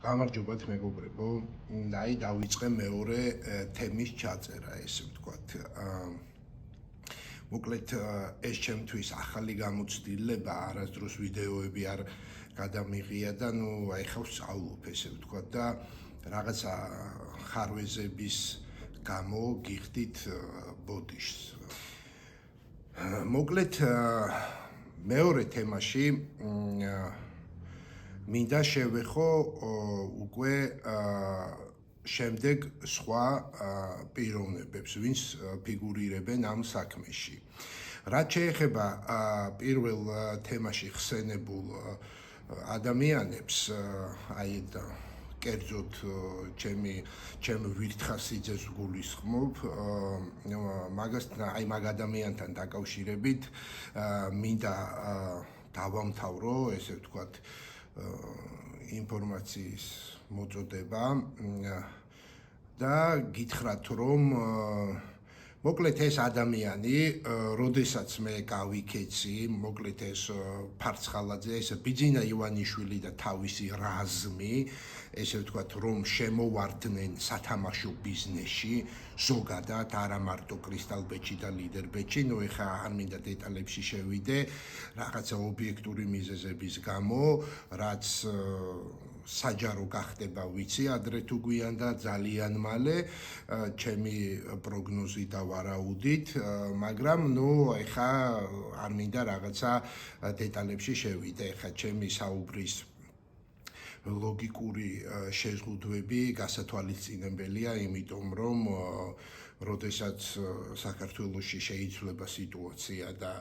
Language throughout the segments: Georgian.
გამარჯობათ მეგობრებო, აი დავიწყე მეორე თემის ჩაწერა, ესე ვთქვათ. მოკლედ ეს ჩემთვის ახალი გამოცდილება, არასდროს ვიდეოები არ გადამიღია და აი ხავ სწავლობ, ესე ვთქვათ და რაღაცა ხარვეზების გამო გიხდით ბოდიშს. მოკლედ მეორე თემაში მინდა შევეხო უკვე შემდეგ სხვა პიროვნებებს, ვინც ფიგურირებენ ამ საქმეში. რაც შეეხება პირველ თემაში ხსენებულ ადამიანებს, აი კერძოდ ჩემ ვირთხასიძეს გულისხმობ, მაგასთან აი მაგ ადამიანთან დაკავშირებით მინდა დავამთავრო, ესე ვთქვათ, ინფორმაციის მოწოდება და გითხრათ, რომ მოკლედ ეს ადამიანი, როდესაც მე გავიქეცი, მოკლედ ეს ფარცხალაძე, ეს ბიძინა ივანიშვილი და თავისი რაზმი, ესე ვთქვათ, რომ შემოვარდნენ სათამაშო ბიზნესში, ზოგადად, არა მარტო კრისტალბეტში და ლიდერბეტში, ეხლა არ მინდა დეტალებში შევიდე, რაღაცა ობიექტური მიზეზების გამო, რაც საჯარო გახდება ვიცი ადრე თუ გვიან და ძალიან მალე ჩემი პროგნოზი და ვარაუდით, მაგრამ ეხლა არ მინდა რაღაცა დეტალებში შევიდე, ეხლა ჩემი საუბრის ლოგიკური შეზღუდვები გასათვალისწინებელია, იმიტომ რომ როდესაც საქართველოში შეიძლება სიტუაცია და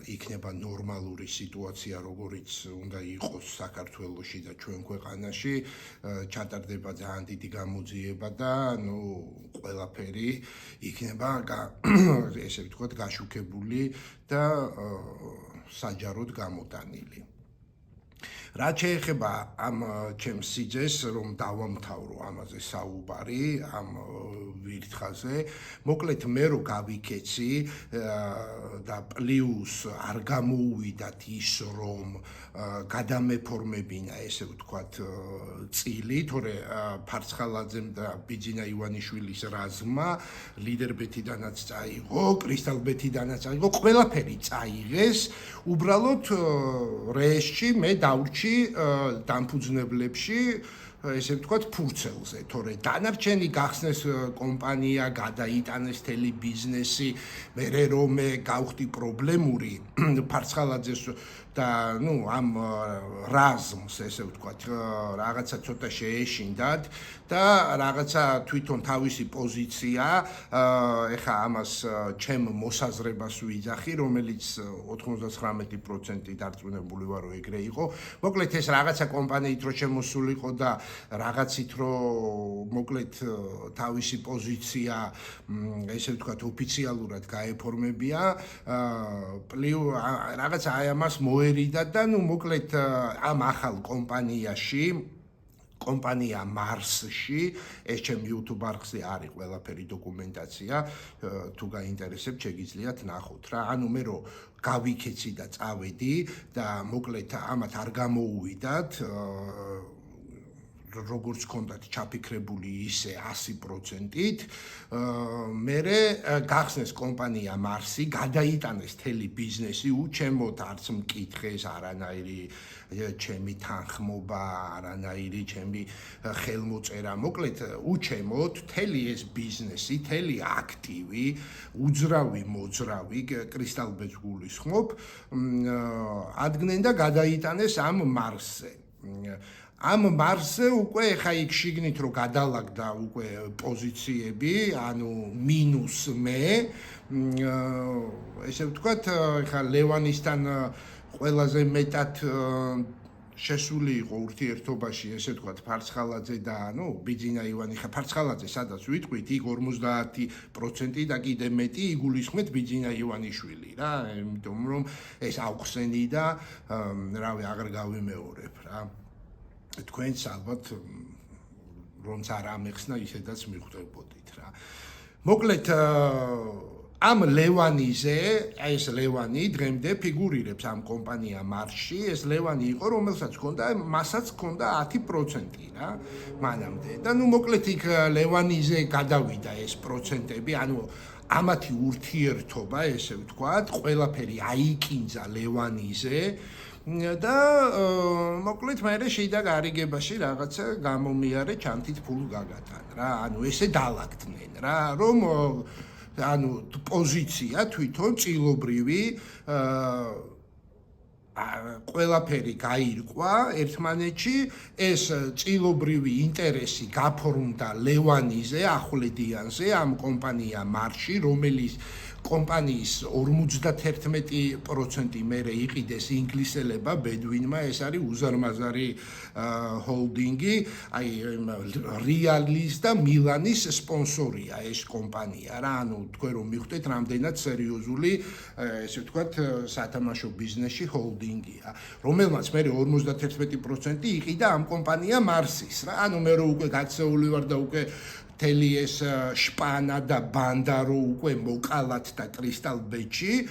იქნება ნორმალური სიტუაცია, როგორიც უნდა იყოს საქართველოში და ჩვენ ქვეყანაში, ჩატარდება ძალიან დიდი გამოძიება და ყველაფერი იქნება ესე ვთქვათ გაშუქებული და საჯაროდ გამოტანილი. რაც შეეხება ამ ჩემს სიძეს, რომ დავამთავრო ამაზე საუბარი, ამ ვირთხაზე, მოკლედ მე რო გავიქეცი და პლუს არ გამოუვიდათ ის, რომ გადამეფორმებინა, ესე ვთქვათ, წილი, თორე ფარცხალაძემ და ბიძინა ივანიშვილის რაზმმა ლიდერბეთიდანაც წაიღო, კრისტალბეთიდანაც წაიღო, ყველაფერი წაიღეს, უბრალოდ რეესში მე დავრჩი დამფუძნებლებში, ესე ვთქვათ, ფურცელზე, თორე დანარჩენი გახსნეს კომპანია, გადაიტანეს მთელი ბიზნესი, მერე რომ მე გავხდი პრობლემური ფარცხალაძეს და ამ რაზმს, ესე ვთქვათ, რაღაცა ცოტა შეეშინდათ და რაღაცა თვითონ თავისი პოზიცია, ეხა ამას ჩემ მოსაზრებას ვიძახი, რომელიც 99% დარწმუნებული ვარ, რომ ეგრე იყო. მოკლედ ეს რაღაცა კომპანიით რო შემოსულიყო და რაღაცით რო მოკლედ თავისი პოზიცია, ესე ვთქვათ, ოფიციალურად გაეფორმებია, რაღაცა აი ამას მოერიდა და მოკლედ ამ ახალ კომპანიაში, კომპანია მარსში, ეს ჩემ YouTube არხზე არის ყველაფერი დოკუმენტაცია, თუ გაინტერესებთ, შეგიძლიათ ნახოთ რა. ანუ მე რო გავიქეცი და წავედი და მოკლედ ამათ არ გამოუვიდათ, როგორც კონდათ ჩაფიქრებული ისე 100%-ით, მერე გახსნეს კომპანია მარსი, გადაიტანეს მთელი ბიზნესი, უჩემოდ არც მკითხეს, არანაირი ჩემი თანხმობა, არანაირი ჩემი ხელმოწერა, მოკლედ უჩემოდ მთელი ეს ბიზნესი, მთელი აქტივი, უძრავი, მოძრავი, კრისტალბეტს გულისხმობ, ადგენენ და გადაიტანეს ამ მარსზე. ამ მარსზე უკვე ეხა იქ შიგნით რო გადალაგდა უკვე პოზიციები, ანუ მინუს მე, ესე ვთქვათ, ეხა ლევანისთან ყველაზე მეტად შესული იყო ურთიერთობაში, ესე ვთქვათ, ფარცხალაძე და ბიძინა ივანი, ხა ფარცხალაძე სადაც ვიტყვით, იქ 50% და კიდე მეტი იგულისხმეთ ბიძინა ივანიშვილი რა, იმიტომ რომ ეს აუხსენი და რავი, აღარ გავიმეორებ რა. თქვენც ალბათ რომც არ ამეხსნა ისედაც მიხვდებოდით რა. მოკლედ ამ ლევანიზე, ეს ლევანი დღემდე ფიგურირებს ამ კომპანია მარსში, ეს ლევანი იყო, რომელსაც ჰქონდა, მასაც ჰქონდა 10% რა, მანამდე. და ნუ მოკლედ იქ ლევანიზე გადავიდა ეს პროცენტები, ანუ ამათი ურთიერთობა, ესე ვთქვათ, ყველაფერი აიკინძა ლევანიზე და მოკლედ მე შიდა გარიგებაში რაღაცა გამომიარე ჩანთით ფულ გაგატან რა, ანუ ესე დაალაგდნენ რა, რომ ანუ პოზიცია თვითონ წილობრივი ყველაფერი გაირკვა ერთმანეთში, ეს წილობრივი ინტერესი გაფორმდა ლევანიზე, ახვლედიანზე, ამ კომპანია მარსში, რომელიც კომპანიის 51% მერე იყიდეს ინგლისელებმა ბედვინმა, ეს არის უზარმაზარი ჰოლდინგი, აი რეალის და მილანის სპონსორია ეს კომპანია რა, ანუ თქვენ რომ მიხვდეთ რამდენად სერიოზული, ესე ვთქვათ, სათამაშო ბიზნესში ჰოლდინგია, რომელმაც მერე 51% იყიდა ამ კომპანია მარსის რა, ანუ მე რო უკვე გაცეული ვარ და უკვე მთელი ეს შპანა და ბანდა რო უკვე მოკალათ და კრისტალ ბეჭი,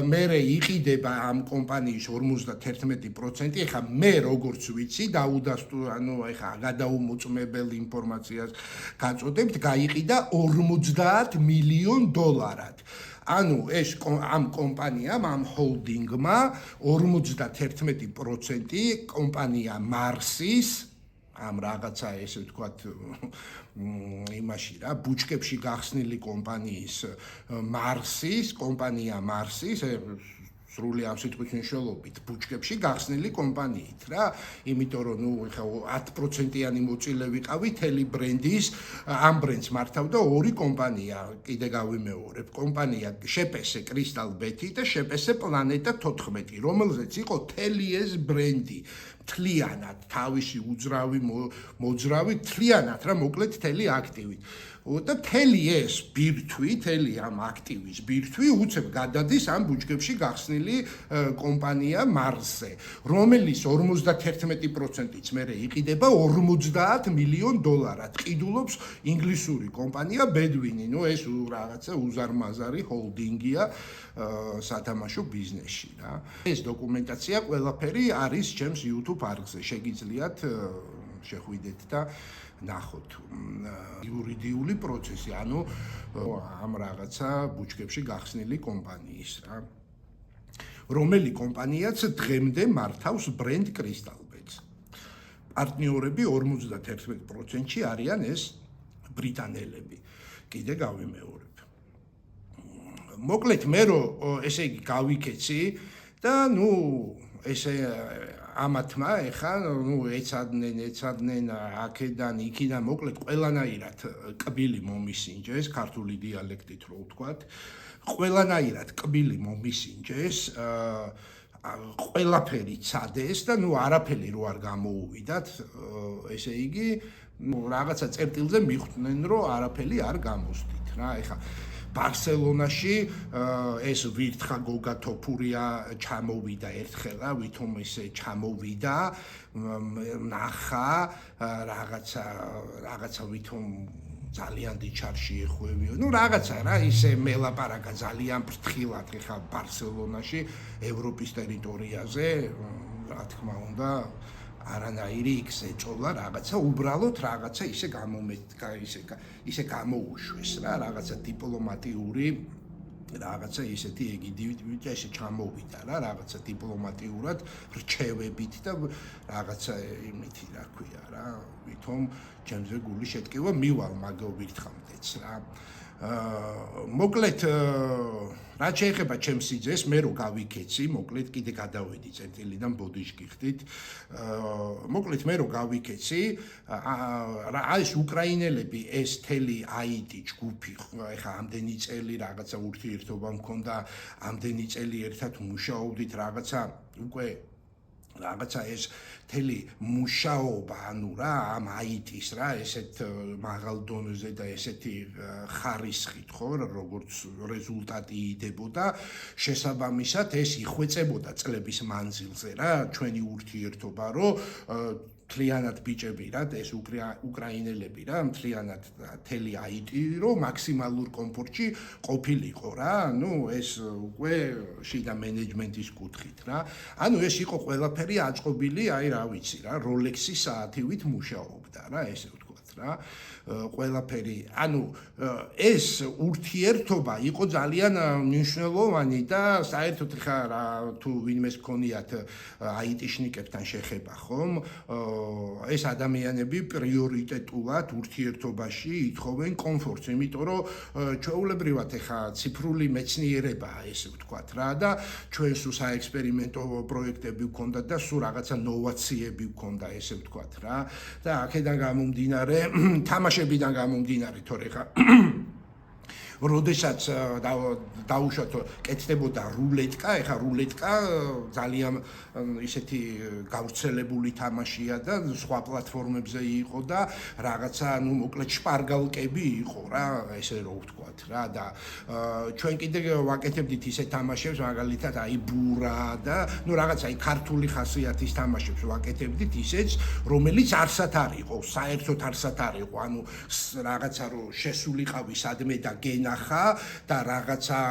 მერე იყიდება ამ კომპანიის 51%, ეხა მე როგორც ვიცი, ანუ ეხა გადაუმოწმებელ ინფორმაციას გაწოდებთ, გაიყიდა 50 მილიონ დოლარად. ანუ ეს ამ კომპანიამ, ამ ჰოლდინგმა 51% კომპანია მარსის ამ რაღაცა ესე ვთქვათ იმაში რა ბუჩკებში გახსნილი კომპანიის მარსის კომპანია მარსის სრული ამ სიტყვის მნიშვნელობით ბუჩკებში გახსნილი კომპანიით რა, იმიტომ რომ ნუ ეხა 10%-იანი მოწილე ვიყავი თელი ბრენდის, ამ ბრენდს მართავდა ორი კომპანია, კიდე გავიმეორებ, კომპანია შეპესე კრისტალ ბეთი და შეპესე პლანეტა 14, რომელზეც იყო თელი ეს ბრენდი. თლიანად თავისი უძრავი მოძრავი თლიანად რა მოკლედ თელი აქტივით და თელი ეს ბირთვი თელი ამ აქტივის ბირთვი უცებ გადადის ამ ბუჩქებში გახსნილი კომპანია მარსზე რომელიც 51%-იც მერე იყიდება 50 მილიონ დოლარად ყიდულობს ინგლისური კომპანია ბედვინი ნუ ეს რაღაცა უზარმაზარი ჰოლდინგია სათამაშო ბიზნესში რა ეს დოკუმენტაცია ყველაფერი არის ჩემს YouTube არხზე შეგიძლიათ შეხვიდეთ და ნახოთ იურიდიული პროცესი ანუ ამ რაღაცა ბუჩქებში გახსნილი კომპანიის რა რომელი კომპანიაც დღემდე მართავს ბრენდ კრისტალბეტს პარტნიორები 51%-ში არიან ეს ბრიტანელები კიდე გავიმეორებ მოკლედ მე რომ ესე იგი გავიქეცი და ნუ ესე ამათმა ეხა ნუ ეცადნენ აქედან იქიდან მოკლედ ყველანაირად კბილი მომისინჯეს ქართული დიალექტით რო ვთქვათ ყველანაირად კბილი მომისინჯეს ყველაფერი ცადეს და ნუ არაფერი რო არ გამოუვიდათ ესე იგი ნუ რაღაცა წერტილზე მიხვდნენ რომ არაფერი არ გამოსდით რა ეხა ბარსელონაში ეს ვირთხა გოგა თოფურია ჩამოვიდა ერთხელა ვითომ ესე ჩამოვიდა ნახა რაღაცა ვითომ ძალიან დიჩარში ეხვევიო ნუ რაღაცა რა ისე მელაპარაკა ძალიან ფრთხილად ხა ბარსელონაში ევროპის ტერიტორიაზე რა თქმა უნდა არანაირი იქ ეჭოლა რაღაცა უბრალოდ რაღაცა ისე გამოუშვეს რა რაღაცა დიპლომატიური რაღაცა ისეთი ეგიდივით ესე ჩამოვიდა რა რაღაცა დიპლომატიურად რჩევებით და რაღაცა იმითი რა ქვია რა ვითომ ჩემზე გული შეტკივა მივალ მაგოვირთხამდეც რა მოკლედ რაც შეეხება ჩემს სიძეს მე რო გავიქეცი მოკლედ კიდე გადავედი წერტილიდან ბოდიშ გიხდით მოკლედ მე რო გავიქეცი ეს უკრაინელები ეს თელი IT ჯგუფი ეხა ამდენი წელი რაღაცა ურთიერთობა მქონდა ამდენი წელი ერთად მუშაობდით რაღაცა უკვე რაღაცა ეს თელი მუშაობა ანუ რა ამ IT-ს რა ესეთ მაღალ დონეზე და ესეთი ხარისხით ხო როგორც რეზულტატი იდებოდა შესაბამისად ეს იხვეწებოდა წლების მანძილზე რა ჩვენი ურთიერთობა რომ მთლიანად ბიჭები რა ეს უკრაინელები რა მთლიანად თელი IT რომ მაქსიმალურ კომფორტში ყოფილიყო რა ეს უკვე შიდა მენეჯმენტის კუთხით რა ეს იყო ყველაფერი აწყობილი აი რა ვიცი რა Rolex-ის საათივით მუშაობდა რა ესე ვთქვათ რა ყველაფერი ეს ურთიერთობა იყო ძალიან მნიშვნელოვანი და საერთოდ ხა რა თუ ვინმეს გქონიათ IT-შნიკებთან შეხება ხომ ეს ადამიანები პრიორიტეტულად ურთიერთობაში ითხოვენ კომფორტს იმიტომ რომ ჩვეულებრივად ხა ციფრული მეცნიერებაა ესე ვთქვათ რა და ჩვენ სულ საექსპერიმენტო პროექტები ვქონდათ და სულ რაღაცა ნოვაციები ვქონდა ესე ვთქვათ რა და აქედან გამომდინარე თამაშებიდან გამომდინარე თორე ხა როდესაც დაუშვათ კეთდებოდა რულეტკა, ეხა რულეტკა ძალიან ისეთი გავრცელებული თამაშია და სხვა პლატფორმებზე იყო და რაღაცა მოკლედ შპარგალკები იყო რა, ესე რო ვთქვათ რა და ჩვენ კიდე ვაკეთებდით ისეთ თამაშებს, მაგალითად აი ბურა და რაღაცა აი ქართული ხასიათის თამაშებს ვაკეთებდით ისეც, რომელიც არსად არ იყო, საერთოდ არსად არ იყო, რაღაცა რო შესულიყავი სადმე და ნახა და რაღაცა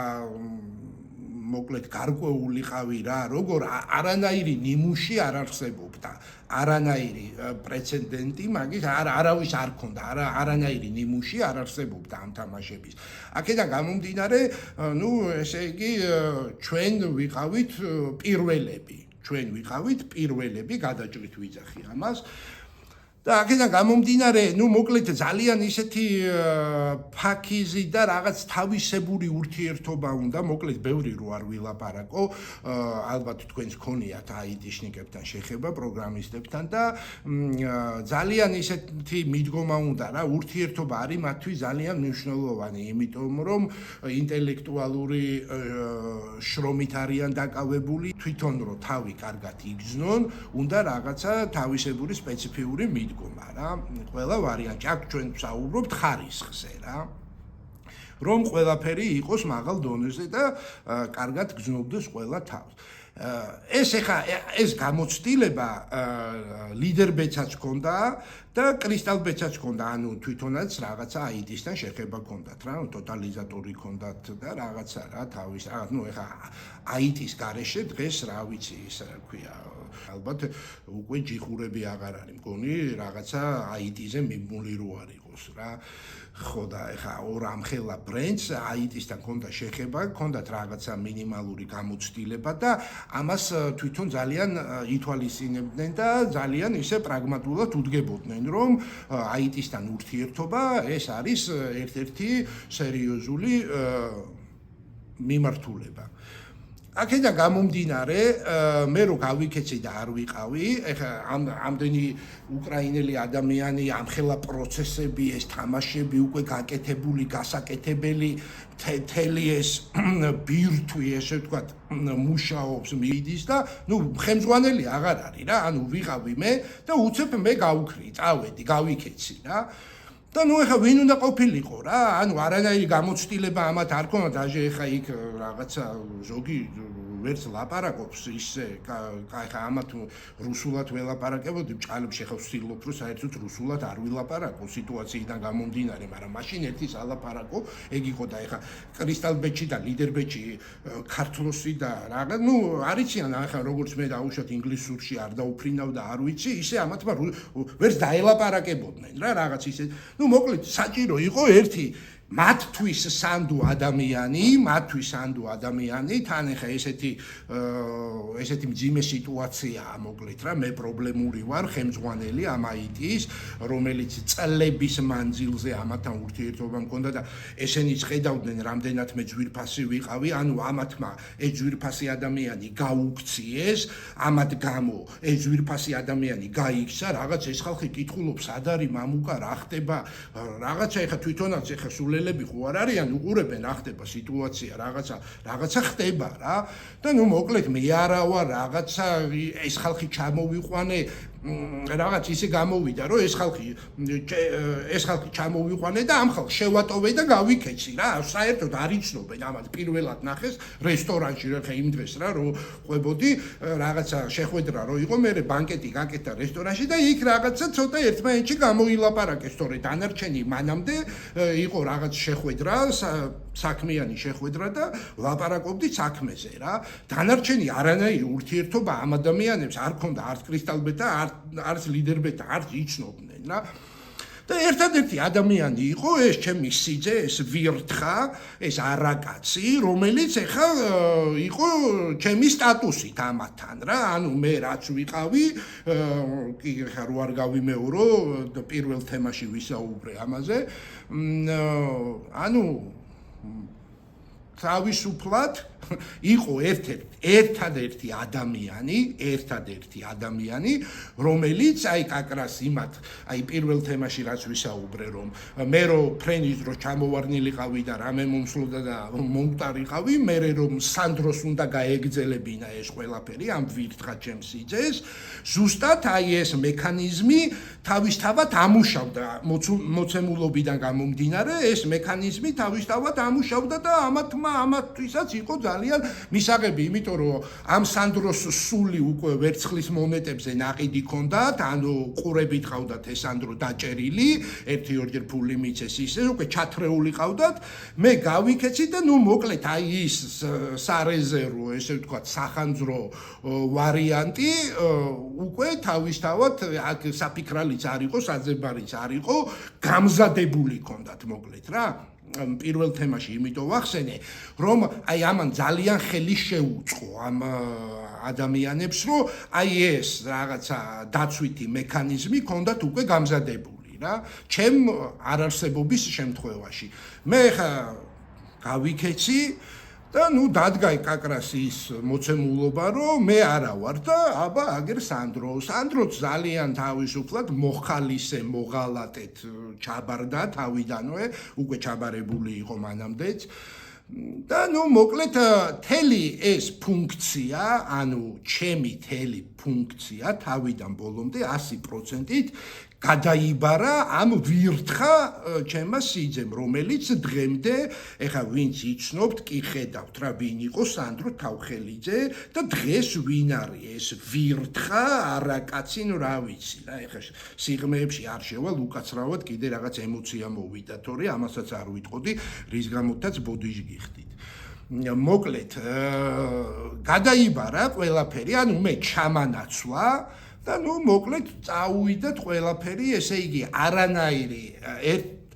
მოკლედ გარკვეულიყავი რა როგორ არანაირი ნიმუში არ არსებობდა არანაირი პრეცედენტი მაგის არავის არ ქონდა არანაირი ნიმუში არ არსებობდა ამ თამაშების აქედან გამომდინარე ესე იგი ჩვენ ვიყავით პირველები გადაჭრით ვიძახი ამას და აქედან გამომდინარე, მოკლედ ძალიან ისეთი ფაქიზი და რაღაც თავისებური ურთიერთობა უნდა, მოკლედ ბევრი რო არ ვილაპარაკო, ალბათ თქვენს გქონიათ IT-შნიკებთან შეხება, პროგრამისტებთან და ძალიან ისეთი მიდგომა უნდა რა, ურთიერთობა არის მათთვის ძალიან მნიშვნელოვანი, იმიტომ რომ ინტელექტუალური შრომით არიან დაკავებული, თვითონ რო თავი კარგად იგრძნონ, უნდა რაღაცა თავისებური სპეციფიური მიდგომა რა ყველა ვარიანტი აქ ჩვენ ვსაუბრობთ ხარისხზე რა რომ ყველაფერი იყოს მაღალ დონეზე და კარგად გრძნობდეს ყველა თავს ეს გამოცდილება ლიდერბეცაც ჰქონდა და კრისტალბეცაც ჰქონდა თვითონაც რაღაცა IT-სთან შეხება ჰქონდათ რა ტოტალიზატორი ჰქონდათ და რაღაცა რა თავის ეხა IT-ის გარეშე დღეს რა ვიცი ის რა ქვია ალბათ უკვე ჯიხურები აღარ არის მგონი რაღაცა IT-ზე მიმული რო არ იყოს რა ხო და ეხა ორ ამხელა ბრენდს IT-სთან ჰქონდა შეხება, ჰქონდათ რაღაცა მინიმალური გამოცდილება და ამას თვითონ ძალიან ითვალისწინებდნენ და ძალიან ისე პრაგმატულად უდგებოდნენ, რომ IT-სთან ურთიერთობა ეს არის ერთ-ერთი სერიოზული მიმართულება. აქედან გამომდინარე, მე რო გავიქეცი და არ ვიყავი, ეხა ამდენი უკრაინელი ადამიანი, ამხელა პროცესები, ეს თამაშები უკვე გაკეთებული, გასაკეთებელი, მთელი ეს ბირთვი, ესე ვთქვათ, მუშაობს, მიდის და ხელმძღვანელი აღარ არის რა, ვიყავი მე და უცებ მე გავუქრი, წავედი, გავიქეცი რა. და ეხა ვინ უნდა ყოფილიყო რა, არანაირი გამოცდილება ამათ არ ქონდა, დაჟე ეხა იქ რაღაცა ზოგი ვერც ლაპარაკობს ისე, ეხა ამათ რუსულად ველაპარაკებოდი, ბჭყალებში ეხა ვცდილობ, რომ საერთოდ რუსულად არ ვილაპარაკო სიტუაციიდან გამომდინარე, მაგრამ მაშინ ერთი სალაპარაკო, ეგ იყო და ეხა კრისტალბეჩი და ლიდერბეჩი ქართლოსი და რაღაც, არიციან ეხა როგორც მე დაუშვათ ინგლისურში არ დაუფრინავ და არ ვიცი, ისე ამათმა ვერც დაელაპარაკებოდნენ რა, რაღაც ისე მოკლედ საჭირო იყო ერთი მათთვის სანდო ადამიანი, თან ეხა ესეთი მძიმე სიტუაციაა მოკლედ რა, მე პრობლემური ვარ, ხელმძღვანელი ამ IT-ის, რომელიც წლების მანძილზე ამათთან ურთიერთობა მქონდა და ესენიც ხედავდნენ, რამდენად მე ძვირფასი ვიყავი, ამათმა ეს ძვირფასი ადამიანი გაუქციეს, ამათ გამო ეს ძვირფასი ადამიანი გაიქცა, რაღაც ეს ხალხი კითხულობს, სად არის მამუკა, რა ხდება, რაღაცა ეხა თვითონაც ეხა სულელები ხო არ არიან, უყურებენ რა ხდება სიტუაცია, რაღაცა ხდება რა და მოკლედ მე არა ვარ რაღაცა ეს ხალხი ჩამოვიყვანე რაღაც ისე გამოვიდა, რომ ეს ხალხი ჩამოვიყვანე და ამ ხალხს შევატოვე და გავიქეცი რა. საერთოდ არ იცნობენ ამათ. პირველად ნახეს რესტორანში რა იმ დღეს რა რომ ყვებოდი რაღაცა შეხვედრა რო იყო, მე ბანკეტი გაკეთდა რესტორანში და იქ რაღაცა ცოტა ერთმანეთში გამოილაპარაკეს, თორე დანარჩენი მანამდე იყო რაღაც შეხვედრა, საქმიანი შეხვედრა და ლაპარაკობდით საქმეზე რა. დანარჩენი არანაირი ურთიერთობა ამ ადამიანებს არ ქონდა, არც კრისტალბეთა, არც ლიდერბეთა, არც იცნობდნენ რა. და ერთადერთი ადამიანი იყო ეს ჩემი სიძე, ეს ვირთხა, ეს არაკაცი, რომელიც ეხა იყო ჩემი სტატუსით ამათთან რა. ანუ მე რაც ვიყავი, კი ეხა რო არ გავიმეორო, პირველ თემაში ვისაუბრე ამაზე. ანუ თავისუფლად იყო ერთადერთი ადამიანი, რომელიც აი კაკრას იმათ, აი პირველ თემაში რაც ვისაუბრე, რომ მე რო ფრენის დრო ჩამოვარნილიყავი და რამე მომსვლოდა და მომტარიყავი, მე რომ სანდროს უნდა გაეგძელებინა ეს ყველაფერი ამ ვირთხა ჩემს სიძეს, ზუსტად აი ეს მექანიზმი თავისთავად ამუშავდა მოცემულობიდან გამომდინარე, ეს მექანიზმი თავისთავად ამუშავდა და ამათთვისაც იყო ძალიან მისაღები, იმიტომ რომ ამ სანდროს სული უკვე ვერცხლის მონეტებზე ნაყიდი ჰქონდათ, ანუ ყურებით ყავდათ ეს სანდრო დაჭერილი, ერთი-ორჯერ ფული მიცეს ისე, უკვე ჩათრეული ყავდათ, მე გავიქეცი და ნუ მოკლედ აი ის სარეზერვო, ესე ვთქვათ, სახანძრო ვარიანტი უკვე თავისთავად აქ საფიქრალიც არ იყო, საძებარიც არ იყო, გამზადებული ჰქონდათ მოკლედ რა. პირველ თემაში იმიტომ ვახსენე, რომ აი ამან ძალიან ხელი შეუწყო ამ ადამიანებს, რომ აი ეს რაღაცა დაცვითი მექანიზმი ჰქონდათ უკვე გამზადებული რა, ჩემ არარსებობის შემთხვევაში. მე ხა გავიქეცი და ნუ დადგა კაკრას ის მოცემულობა, რომ მე არა ვარ და აბა აგერ სანდროც ძალიან თავისუფლად მოხალისე მოღალატეთ ჩაბარდა თავიდანვე, უკვე ჩაბარებული იყო მანამდეც. და ნუ მოკლედ თელი ეს ფუნქცია, ანუ ჩემი თელი ფუნქცია თავიდან ბოლომდე 100%-ით გადაიბარა ამ ვირთხა ჩემმა სიძემ, რომელიც დღემდე, ეხა ვინც იცნობთ, კი ხედავთ რა, ვინ იყო სანდრო თავხელიძე და დღეს ვინ არის ეს ვირთხა არაკაცი, ნუ რა ვიცი რა, ეხა სიღრმეებში არ შევალ, უკაცრავად კიდე რაღაც ემოცია მოვიდა, თორე ამასაც არ ვიტყოდი, რის გამოთაც ბოდიში გიხდით. მოკლედ, გადაიბარა ყველაფერი, ანუ მე ჩამანაცვლა და ნუ მოკლედ წავიდეთ ყველაფერი, ესე იგი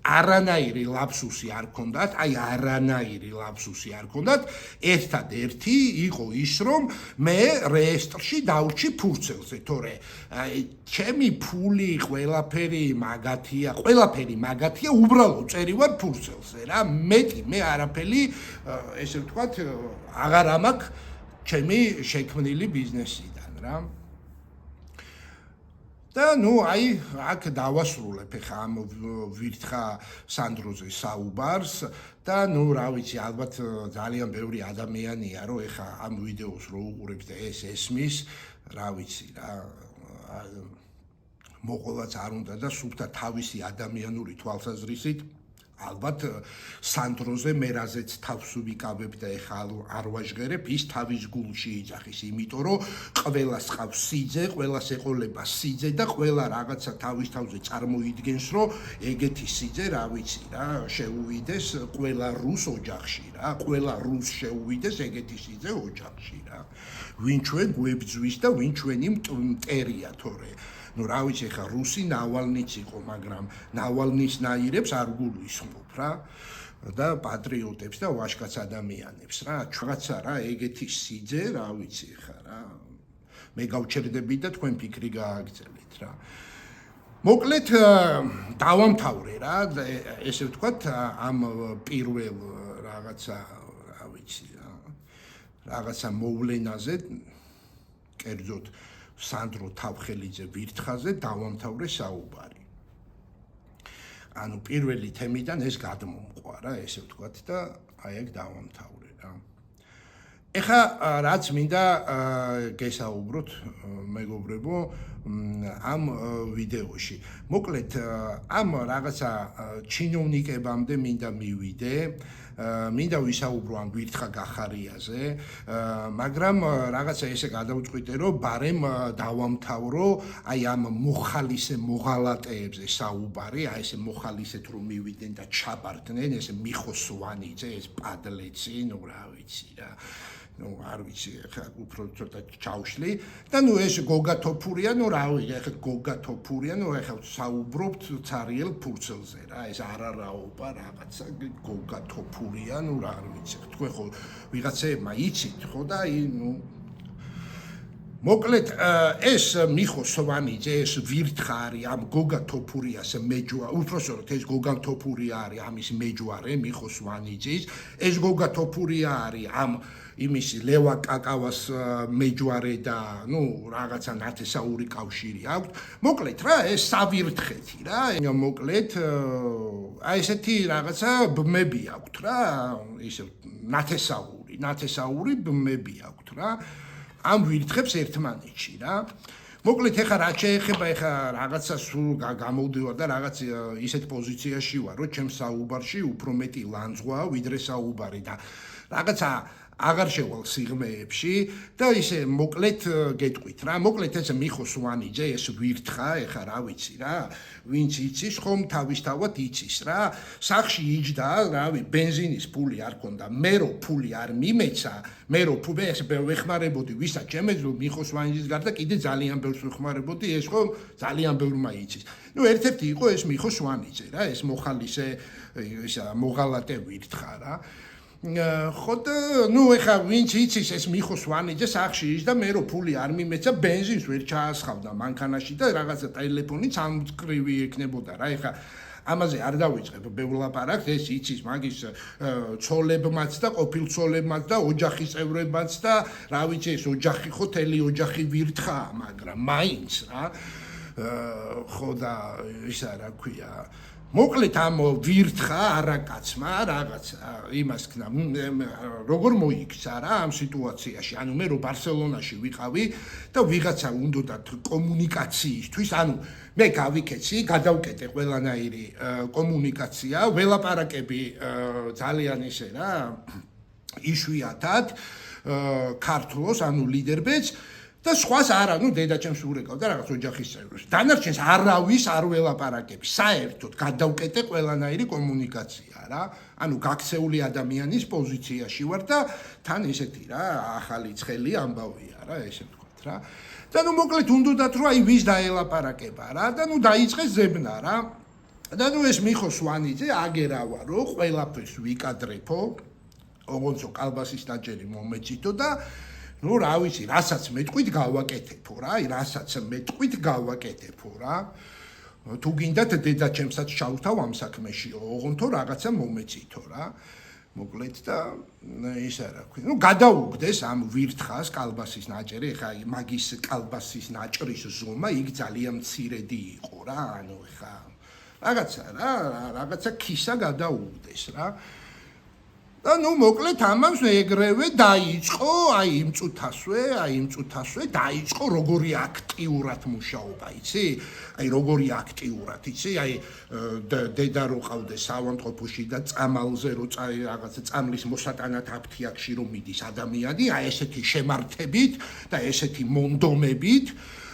არანაირი ლაფსუსი არ ქონდათ, აი არანაირი ლაფსუსი არ ქონდათ, ერთადერთი იყო ის, რომ მე რეესტრში დავრჩი ფურცელზე, თორე ჩემი ფული ყველაფერი მაგათია, უბრალოდ წერი ვარ ფურცელზე რა, მეტი მე არაფერი, ესე ვთქვათ, აღარ ამაქვს ჩემი შექმნილი ბიზნესიდან რა. და ნუ აი აქ დავასრულებ ხა ამ ვირთხა სანდროზე საუბარს და ნუ რა ვიცი, ალბათ ძალიან ბევრი ადამიანია, რომ ხა ამ ვიდეოს რო უყურებს და ეს ესმის, რა ვიცი რა, მოყოლაც არ უნდა და სულთა თავისი ადამიანური თვალსაზრისით ალბათ სანდროზე მე რაზეც თავს ვიკავებ და ეხლა არ ვაჟღერებ, ის თავის გულში იძახის, იმიტომ რომ ყველას ყავს სიძე, ყველას ეყოლება სიძე და ყველა რაღაცა თავის თავზე წარმოიდგენს, რომ ეგეთი სიძე, რა ვიცი რა, შეუვიდეს ყველა რუს ოჯახში რა, ყველა რუს შეუვიდეს ეგეთი სიძე ოჯახში რა. ვინ ჩვენ გვებძვის და ვინ ჩვენი მტერია, თორე ну რა ვიცი ხა რუსი ნავალნიც იყო, მაგრამ ნავალნისნაირებს არ გულისხმობ რა და პატრიოტებს და ვაჟკაც ადამიანებს რა, ჩვენცა რა ეგეთი სიძე, რა ვიცი ხა რა, მე გავჩერდები და თქვენ ფიქრი გააგრძელეთ რა. მოკლედ დავამთავრე რა, ესე ვთქვათ, ამ პირველ რაღაცა, რა ვიცი რა, რაღაცა მოვლენაზე, კერძოდ სანდრო თავხელიძე ვირთხაზე დავამთავრე საუბარი. ანუ პირველი თემიდან ეს გადმომყვა რა, ესე ვთქვათ და აი ეგ დავამთავრე რა. ეხა რაც მინდა გესაუბროთ მეგობრებო ამ ვიდეოში. მოკლედ ამ რაღაცა ჩინოვნიკებამდე მინდა მივიდე, მინდა ვისაუბრო ამ გვირთხა გახარიაზე, მაგრამ რაღაცა ესე გადავწყვიტე, რომ ბარემ დავამთავრო აი ამ მოხალისე მოღალატეებზე საუბარი, აი ესე მოხალისეთ რომ მივიდნენ და ჩაბარდნენ, ესე მიხოსვანიძე, ეს პადლეცი, ნუ რა ვიცი რა. Ну, არ ვიცი, ხა უფრო ცოტა ჩავშლი და ნუ ეს გოგა თოფურია, ნუ რა ვიცი, ხა გოგა თოფურია, ნუ ხა საუბრობთ ცარიელ ფურცელზე რა, ეს არარაობა რაღაცა გოგა თოფურია, ნუ რა ვიცი, თქვენ ხო ვიღაცეებმა იცით ხო და აი ნუ მოკლედ ეს მიხო სვანიძე ეს ვირთხა არის ამ გოგა თოფურიას მეჯვა, უпроსტოდ ეს გოგა თოფურია არის ამის მეჯვარე მიხო სვანიძის, ეს გოგა თოფურია არის ამ იმისი ლევა კაკავას მეჯვარე და ნუ რაღაცა ნათესაური კავშირი აქვს. მოკლედ რა ეს სავირთხეთი რა, მოკლედ აი ესეთი რაღაცა ბმები აქვთ რა, ისე ნათესაური ბმები აქვთ რა. ამ ვირთხებს ერთმანეთში რა. მოკლედ ეხა რა შეეხება ეხა რაღაცა სულ გამოვდივარ და რაღაც ისეთ პოზიციაში ვარ, რომ ჩემს საუბარში უფრო მეტი ლანძღვა ვიდრე საუბარი და რაღაცა აღარ შევალ სიღმეებში და ისე მოკლედ გეტყვით რა. მოკლედ ეს მიხო სვანიძე ეს ვირთხა, ეხა რა ვიცი რა, ვინც იცის ხომ თავისთავად იცის რა. სახში იჯდა, რავი, ბენზინის ფული არ ქონდა, მე რო ფული არ მიმეცა, მე რო ფული ეს ვეხმარებოდი ვისაც შემეძლო მიხო სვანიძის გარდა კიდე ძალიან ბევრს ვეხმარებოდი, ეს ხო ძალიან ბევრმა იცის. ნუ ერთ-ერთი იყო ეს მიხო სვანიძე რა, ეს მოხალისე ისა მოღალატე ვირთხა რა. ხო და ნუ ეხა ვინც იცის ეს მიხო სვანიძე სახში იჯდა, მე რო ფული არ მიმეცა, ბენზინს ვერ ჩაასხავდა მანქანაში და რაღაცა ტელეფონით სამკრივი ექნებოდა რა. ეხა ამაზე არ დავიწყებ ბევრ ეს იცის მაგის ცოლებმაც და ყოფილ ცოლებმაც და ოჯახის წევრებმაც და რა ვიცი ეს ოჯახი ხო თელი ოჯახი ვირთხაა, მაგრამ მაინც რა ხო და ისა რა ქვია მოკლედ ამ ვირთხა არაკაცმა რაღაცა იმას ქნა როგორ მოიქცა რა ამ სიტუაციაში, ანუ მე რო ბარსელონაში ვიყავი და ვიღაცა უნდათ კომუნიკაციისთვის, ანუ მე გავიქეცი, გადავკეტე ყველანაირი კომუნიკაცია, ველაპარაკები ძალიან ისე რა იშვიათად ქართლოს, ანუ ლიდერბეჭს და სხვას არა, ნუ დედაჩემს ურეკავდა რაღაც ოჯახის წევრებს. დანარჩენს არავის არ ველაპარაკები. საერთოდ გადავკეტე ყველანაირი კომუნიკაცია რა. ანუ გაქცეული ადამიანის პოზიციაში ვარ და თან ესეთი რა, ახალი ცხელი ამბავია რა, ესე ვთქვათ რა. და ნუ მოკლედ უნდათ რომ აი ვის დაელაპარაკება რა და ნუ დაიწყეს ზებნა რა. და ნუ ეს მიხო სვანიძე აგერავა რომ ყველაფერს ვიკადრებო, ოღონდ კალბასის დაჭერი მომეწითო და ну, რა ვიცი, რასაც მეტყვით გავაკეთებო რა, რასაც მეტყვით გავაკეთებო რა. თუ გინდათ დედაჩემსაც ჩავთავ ამ საქმეში, ოღონდ რაღაცა მომეწითო რა. მოკლედ და ისა რა ქვია. ну, გადაუგდეს ამ ვირთხას კალბასის ნაჭერი, ეხა მაგის კალბასის ნაჭრის ზომა იქ ძალიან მცირედი იყო რა, ანუ ეხა რაღაცა ქისა გადაუგდეს რა. და ნუ მოკლედ ამას ეგრევე დაიწყო, აი იმ წუთასვე დაიწყო როგორი აქტიურად მუშაობა, იცი? აი როგორი აქტიურად, იცი? აი დედა რო ყავდეს ავადმყოფოში და წამალზე რო რაღაცა წამლის მოსატანად აფთიაქში რომ მიდის ადამიანი, აი ესეთი შემართებით და ესეთი მონდომებით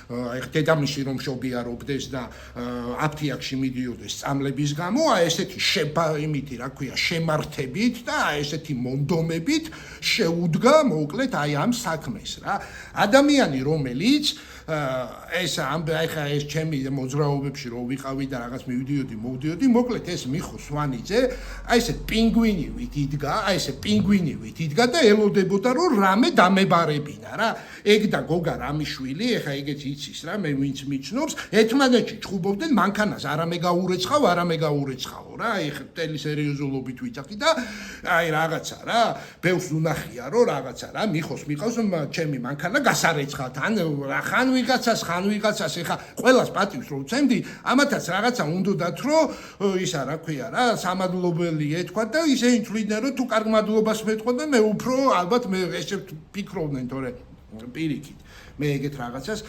აი დედამისი რომ შობიარობდეს და აფთიაქში მიდიოდეს წამლების გამო, აი ესეთი იმითი რა ქვია შემართებით და აი ესეთი მონდომებით შეუდგა მოკლედ აი ამ საქმეს რა. ადამიანი რომელიც ეს ხა ეს ჩემი მოძრაობებში რო ვიყავი და რაღაც მოვდიოდი, მოკლედ ეს მიხო სვანიძე აი ესე პინგვინივით იდგა და ელოდებოდა რომ რამე დამებარებინა რა. ეგ და გოგა რამიშვილი, ეხა ეგეც იცის რა, მე ვინც მიჩნობს, ერთმანეთში ჩხუბობდნენ მანქანას, არამე გაურეცხავო რა, აი ხტელი სერიოზულობით ვიცახი და აი რაღაცა რა, ბევრს უნახია რომ რაღაცა რა, მიხოს მიყავს ჩემი მანქანა გასარეცხავთ, ან რახან ვიღაცას ეხა ყველას პატივს რო ვცემდი, ამათაც რაღაცა უნდათ რომ ისა რა ქვია რა, სამადლობელი ეთქვა და ისინი თვლიდნენ რომ თუ კარგ მადლობას მეტყოდნენ, მე უფრო ალბათ მე ესე ფიქრობდნენ, თორე პირიქით მე ეგეთ რაღაცას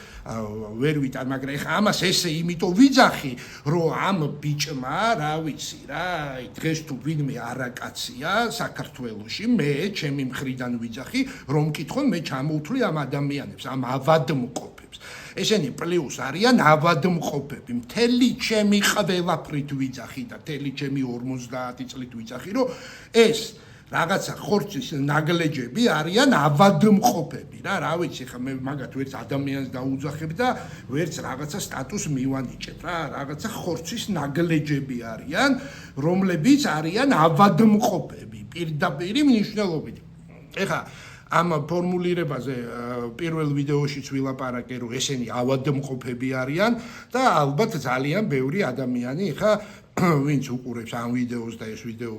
ვერ ვიტან, მაგრამ ეხა ამას ესე იმიტომ ვიძახი, რომ ამ ბიჭმა, რა ვიცი რა, დღეს თუ ვინმე არაკაცია საქართველოში, მე ჩემი მხრიდან ვიძახი, რომ მკითხონ მე ჩამოვთვლი ამ ადამიანებს, ამ ავადმყოფებს. ესენი პლუს არიან ავადმყოფები. მთელი ჩემი ყველაფრით ვიძახი და მთელი ჩემი 50 წლით ვიძახი, რომ ეს რაღაცა ხორცის ნაგლეჯები არიან ავადმყოფები რა ვიცი ხა მე მაგათ ვერც ადამიანს დაუძახებ და ვერც რაღაცა სტატუსს მივანიჭებ რა რაღაცა ხორცის ნაგლეჯები არიან რომლებიც არიან ავადმყოფები პირდაპირ მნიშვნელობით ეხა ამ ფორმულირებაზე პირველ ვიდეოშიც ვილაპარაკე რომ ესენი ავადმყოფები არიან და ალბათ ძალიან ბევრი ადამიანი ეხა ვინც უყურებს ამ ვიდეოს და ეს ვიდეო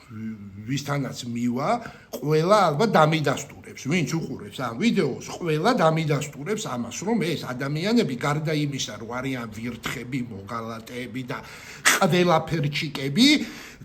ვისთანაც მივა, ყველა ალბათ დამიდასტურებს, ვინც უყურებს ამ ვიდეოს, ყველა დამიდასტურებს ამას, რომ ეს ადამიანები გარდა იმისა, რომ არიან ვირთხები, მოღალატეები და ყველაფერჩიკები,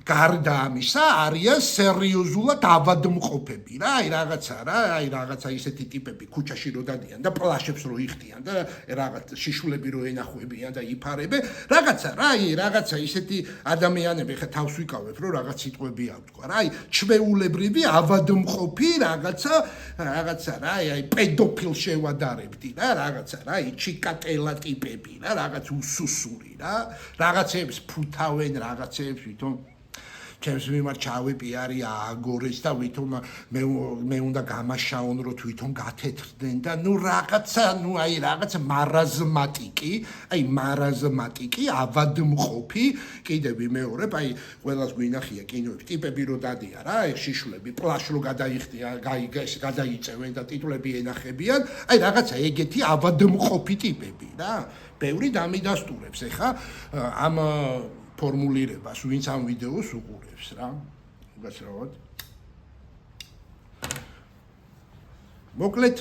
გარდა ამისა არიან სერიოზულად ავადმყოფები რა, აი რაღაცა ისეთი ტიპები ქუჩაში რო დადიან და პლაშებს რო იხდიან და რაღაც შიშულები რო ენახვებიან და იფარებენ, რაღაცა ისეთი ადამიანები ხა თავს ვიკავებ, რომ რაღაც სიტყვები ავთქვა რა, ჩვეულებრივი ავადმყოფი რაღაცა რა, აი პედოფილ შევადარებდი რა, რაღაცა რა, ჩიკატელა ტიპები რა, რაღაც უსუსური რა, რაღაცებს ფუთავენ, რაღაცებს ვითომ ჩემს მიმართ ჩავიპიარი აგორეს და ვითომ მე უნდა გამაშაონ რომ თვითონ გათეთრდნენ და რაღაცა მარაზმატიკი ავადმყოფი კიდე ვიმეორებ აი ყველას გვინახია კინოები ტიპები რო დადიან რა ეს შიშულები პლაშ რო გადაიხდიან გადაიწევენ და ტიტულები ენახებიან აი რაღაცა ეგეთი ავადმყოფი ტიპები რა ბევრი დამიდასტურებს ეხა ამ ფორმულირებას ვინც ამ ვიდეოს უყურებს რა უგაცრავად მოკლედ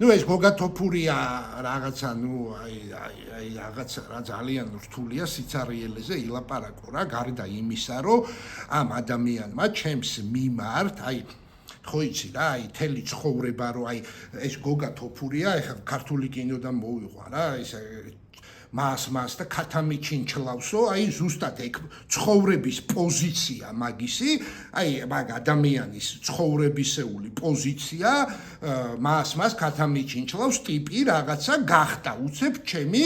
ეს გოგათოფურია რაღაცა აი რაღაცა რა ძალიან რთულია სიცარიელეზე ილაპარაკო რა გარდა იმისა რომ ამ ადამიანმა ჩემს მიმართ აი ხო იცი რა აი თელი ცხოვრება რომ აი ეს გოგათოფურია ეხლა ქართული კინოდან მოვიყვა რა ეს მას და ქათამიჩინჩლავსო აი ზუსტად ეგ ცხოვრების პოზიცია მაგისი აი მაგ ადამიანის ცხოვრებისეული პოზიცია მას ქათამიჩინჩლავს ტიპი რაღაცა გახდა უცებ ჩემი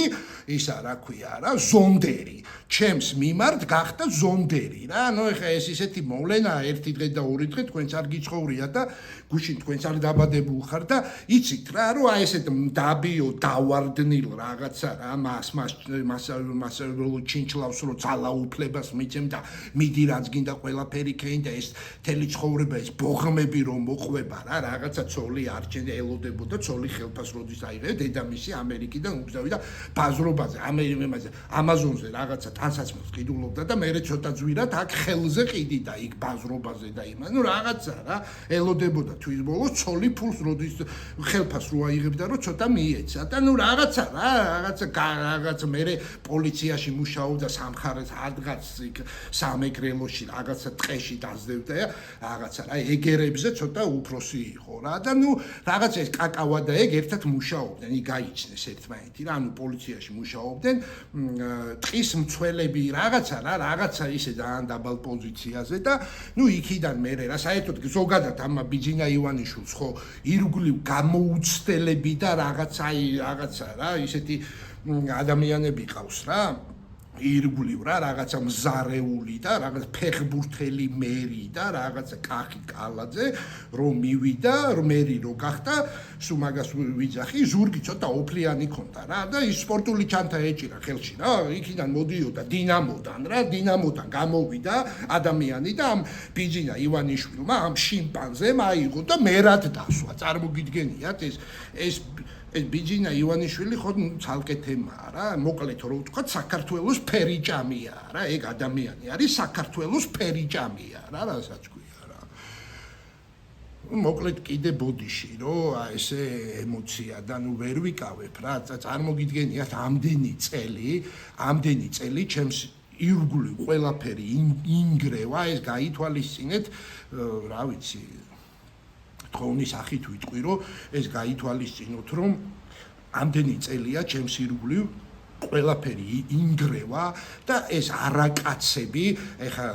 ისა რა ქვია რა ზონდერი ჩემს მიმართ გახდა ზონდერი რა ნუ ეხა ეს ისეთი მოვლენა ერთი დღე და ორი დღე თქვენც არ გიცხოვრია და გუშინ თქვენც არ დაბადებულ ხარ და იცით რა რომ აი ესეთ დაბიო დავარდნილ რაღაცა რა მას ჩინჩლავს რომ ძალაუფლებას მიცემ და მიდი რაც გინდა ყველაფერი ქენ და ეს თელი ცხოვრება ეს ბოღმები რომ მოყვება რა რაღაცა ცოლი არჩენ ელოდებოდა ცოლი ხელფას როდის აიღე დედამისი ამერიკიდან უგზავიდა ბაზრობაზე ამაზონზე რაღაცა ტანსაცმელს ყიდულობდა და მე ცოტა ძვირად აქ ხელზე ყიდიდა იქ ბაზრობაზე და იმან ნუ რაღაცა რა ელოდებოდა თვის ბოლოს ცოლი ფულს როდის ხელფას რო აიღებდა რომ ცოტა მიეცა და ნუ რაღაცა მე პოლიციაში მუშაობდა სამხარეს ადგაც იქ სამეგრელოში რაღაცა ტყეში დაძდევდა რაღაცა რა ეგერებზე ცოტა უფროსი იყო რა და ნუ რაღაცა ეს კაკავა და ეგ ერთად მუშაობდნენ იქ გაიჩნეს ერთმანეთი რა ანუ პოლიციაში მუშაობდნენ ტყის მცველები რაღაცა ისე ძალიან დაბალ პოზიციაზე და ნუ იქიდან მე რა საერთოდ ზოგადად ამ ბიძინა ივანიშვილს ხო ირგვლივ გამოუცდელები და რაღაცა რა ისეთი ადამიანები ყავს რა ირგვლივ რა რაღაცა მზარეული და რაღაც ფეხბურთელი მერი და რაღაცა კახი კალაძე რომ მივიდა მერი რო გახდა სულ მაგას ვიძახი ზურგი ცოტა ოფლიანი ქონდა რა და ის სპორტული ჩანთა ეჭირა ხელში რა იქიდან მოდიოდა დინამოდან გამოვიდა ადამიანი და ამ ბიძინა ივანიშვილმა ამ შიმპანზემ აიღო და მერად დასვა წარმოგიდგენიათ ეს ბიძინა ივანიშვილი ხო ცალკე თემაა რა მოკლედ რო ვთქვა საქართველოს ფერიჭამია რა ეგ ადამიანი არის საქართველოს ფერიჭამია რა რასაც ქვია რა მოკლედ კიდე ბოდიში რომ ესე ემოციადან ვერ ვიკავებ რა წარმოგიდგენიათ ამდენი წელი ჩემს ირგვლივ ყველაფერი ინგრევა ეს გაითვალისწინეთ რა ვიცი თხოვნის სახით ვიტყვი რომ ეს გაითვალისწინოთ რომ ამდენი წელია ჩემს ირგვლივ ყველაფერი ინგრევა და ეს არაკაცები ეხა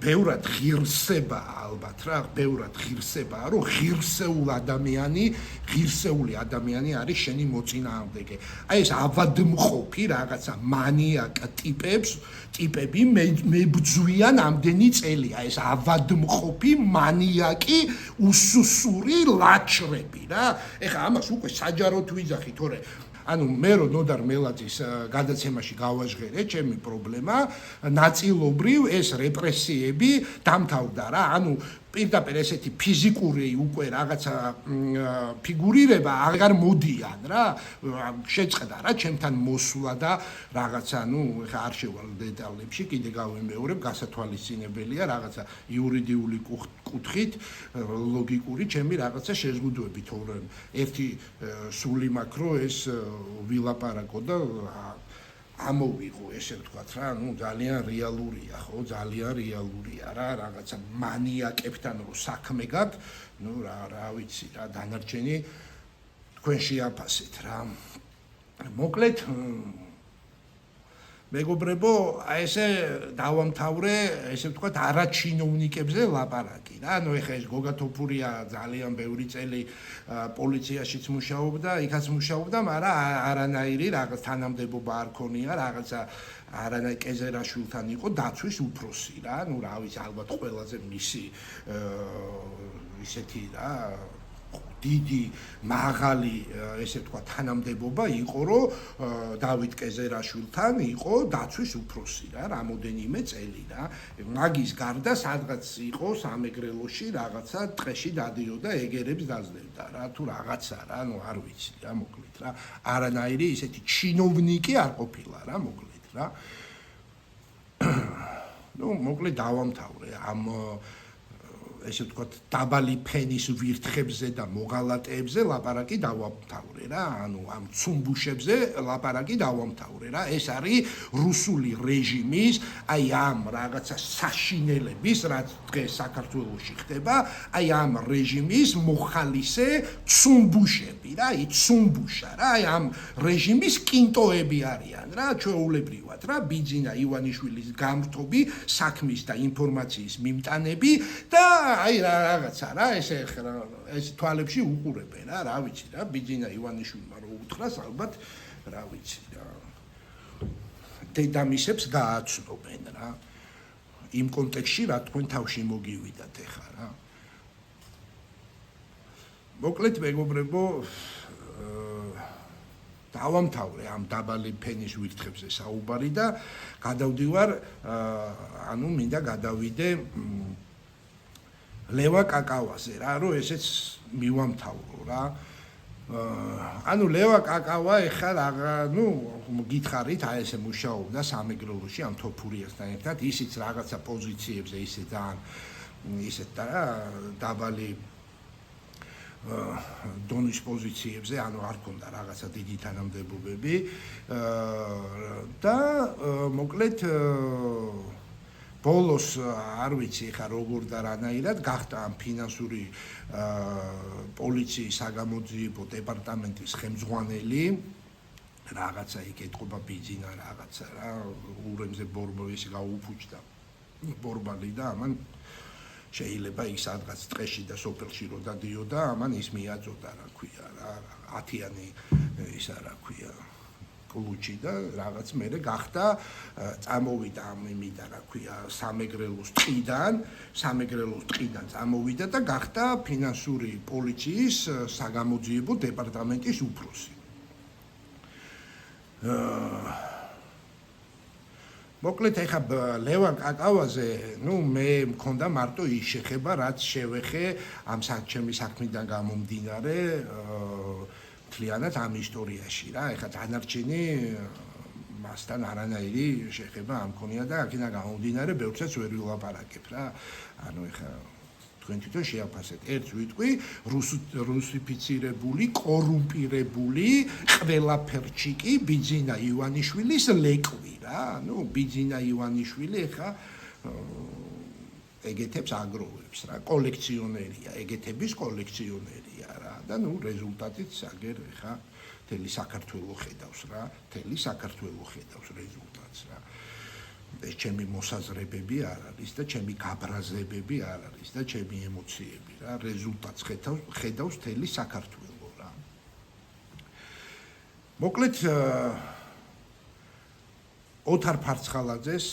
ბევრად ღირსება ალბათ რა ბევრად ღირსება რომ ღირსეული ადამიანი არის შენი მოწინააღმდეგე აი ეს ავადმყოფი რაღაცა მანიაკ ტიპები მებძვიან ამდენი წელია ეს ავადმყოფი მანიაკი უსუსური ლაჩრები რა ეხა ამას უკვე საჯაროდ ვიძახი თორე ანუ მე რო ნოდარ მელაძის გადაცემაში გავაჟღერე ჩემი პრობლემა ნაწილობრივ ეს რეპრესიები დამთავრდა რა ანუ პირდაპირ ესეთი ფიზიკური უკვე რაღაცა ფიგურირება აღარ მოდიან რა შეწყდა რა ჩემთან მოსვლა და რაღაცა ნუ ხა არ შევალ დეტალებში კიდე გავიმეორებ გასათვალისწინებელია რაღაცა იურიდიული კუთხით ლოგიკური ჩემი რაღაცა შეზღუდვები თორემ ერთი სული მაქვს რომ ეს ვილაპარაკო და ამოვიღო ესე ვთქვათ რა ნუ ძალიან რეალურია ხო ძალიან რეალურია რა რაღაცა მანიაკებთან რო საქმე გაქვს ნუ რა ვიცი რა დანარჩენი თქვენ შეაფასეთ რა მოკლედ მეგობრებო აი ესე დავამთავრე ესე ვთქვათ არაჩინოვნიკებზე ლაპარაკი რა ნუ ეხა ეს გოგა თოფურია ძალიან ბევრი წელი პოლიციაშიც მუშაობდა იქაც მუშაობდა მაგრამ არანაირი რაღაც თანამდებობა არ ქონია რაღაცა არანაირ კეზერაშვილთან იყო დაცვის უფროსი რა ნუ რა ვიცი ალბათ ყველაზე მისი ისეთი რა დიდი მაღალი ესე ვთქვათ თანამდებობა იყო რომ დავით კეზერაშვილთან იყო დაცვის უფროსი რა რამოდენიმე წელი რა მაგის გარდა სადღაც იყო სამეგრელოში რაღაცა ტყეში დადიოდა ეგერებს დაძლებდა რა თუ რაღაცა რა ნუ არ ვიცი რა მოკლედ რა არანაირი ისეთი ჩინოვნიკი არ ყოფილა რა მოკლედ რა ნუ მოკლედ დავამთავრე ამ ესე ვთქვათ დაბალი ფენის ვირთხებზე და მოღალატეებზე ლაპარაკი დავამთავრე რა ანუ ამ ცუმბუშებზე ლაპარაკი დავამთავრე რა ეს არის რუსული რეჟიმის აი ამ რაღაცა საშინელების რაც დღეს საქართველოში ხდება აი ამ რეჟიმის მოხალისე ცუმბუშები რა აი ცუმბუშა რა აი ამ რეჟიმის კინტოები არიან რა ჩვეულებრივად რა ბიძინა ივანიშვილის გამრთობი საქმის და ინფორმაციის მიმტანები და აი რაღაცა რა ესე თვალებში უყურებენ რა ვიცი რა ბიძინა ივანიშვილმა რო უთხრას ალბათ რა ვიცი რა დედამისებს გააცნობენ რა იმ კონტექსტში რა თქვენ თავში მოგივიდათ ეხა რა მოკლედ მეგობრებო დავამთავრე ამ დაბალი ფენის ვირთხებზე საუბარი და გადავდივარ ანუ მინდა გადავიდე ლევა კაკავაზე რა რომ ესეც მივამთავრო რა ანუ ლევა კაკავა ეხლა რაღა ნუ გითხარით აი ესე მუშაობდა სამეგრელოში ამ თოფურიასთან ერთად ისიც რაღაცა პოზიციებზე ისე ძალიან ისეთ და დაბალი დონის პოზიციებზე ანუ არ ქონდა რაღაცა დიდი თანამდებობები და მოკლედ ბოლოს არ ვიცი ხა როგორ და რანაირად გახდა ამ ფინანსური პოლიციის საგამოძიებო დეპარტამენტის ხელმძღვანელი რაღაცა იქ ეთყობა ბიძინა რაღაცა რა ურემზე ბორბოვის გაუფუჭდა ბორბალი და ამან შეიძლება ის სადღაც ტყეში და სოფელში რო დადიოდა ამან ის მიაწოდა რა ქვია რა 10-იანი ისა რა ქვია კლუჩი და რაღაც მერე გახდა წამოვიდა ამ იმიდან რა ქვია სამეგრელოს ტყიდან წამოვიდა და გახდა ფინანსური პოლიციის საგამოძიებო დეპარტამენტის უფროსი მოკლედ ეხა ლევან კაკავაზე ნუ მე მქონდა მარტო ის შეხება რაც შევეხე ამ ჩემი საქმიდან გამომდინარე მთლიანად ამ ისტორიაში რა ეხა დანარჩენი მასთან არანაირი შეხება არ მქონია და აქედან გამომდინარე ბევრსაც ვერ ვილაპარაკებ რა ანუ ეხა თქვენ თვითონ შეაფასეთ. ერთს ვიტყვი რუსიფიცირებული, კორუმპირებული, ყველაფერში კი ბიძინა ივანიშვილის ლეკვი რა. ნუ ბიძინა ივანიშვილი ხა ეგეთებს აგროვებს რა, კოლექციონერია, ეგეთების კოლექციონერია რა და ნუ რეზულტატიც აგერ ხა მთელი საქართველო ხედავს რა, მთელი საქართველო ხედავს რეზულტატს რა. ეს ჩემი მოსაზრებები არ არის და ჩემი გაბრაზებები არ არის და ჩემი ემოციები რა, რეზულტატს ხედავს მთელი საქართველო რა. მოკლედ ოთარ ფარცხალაძეს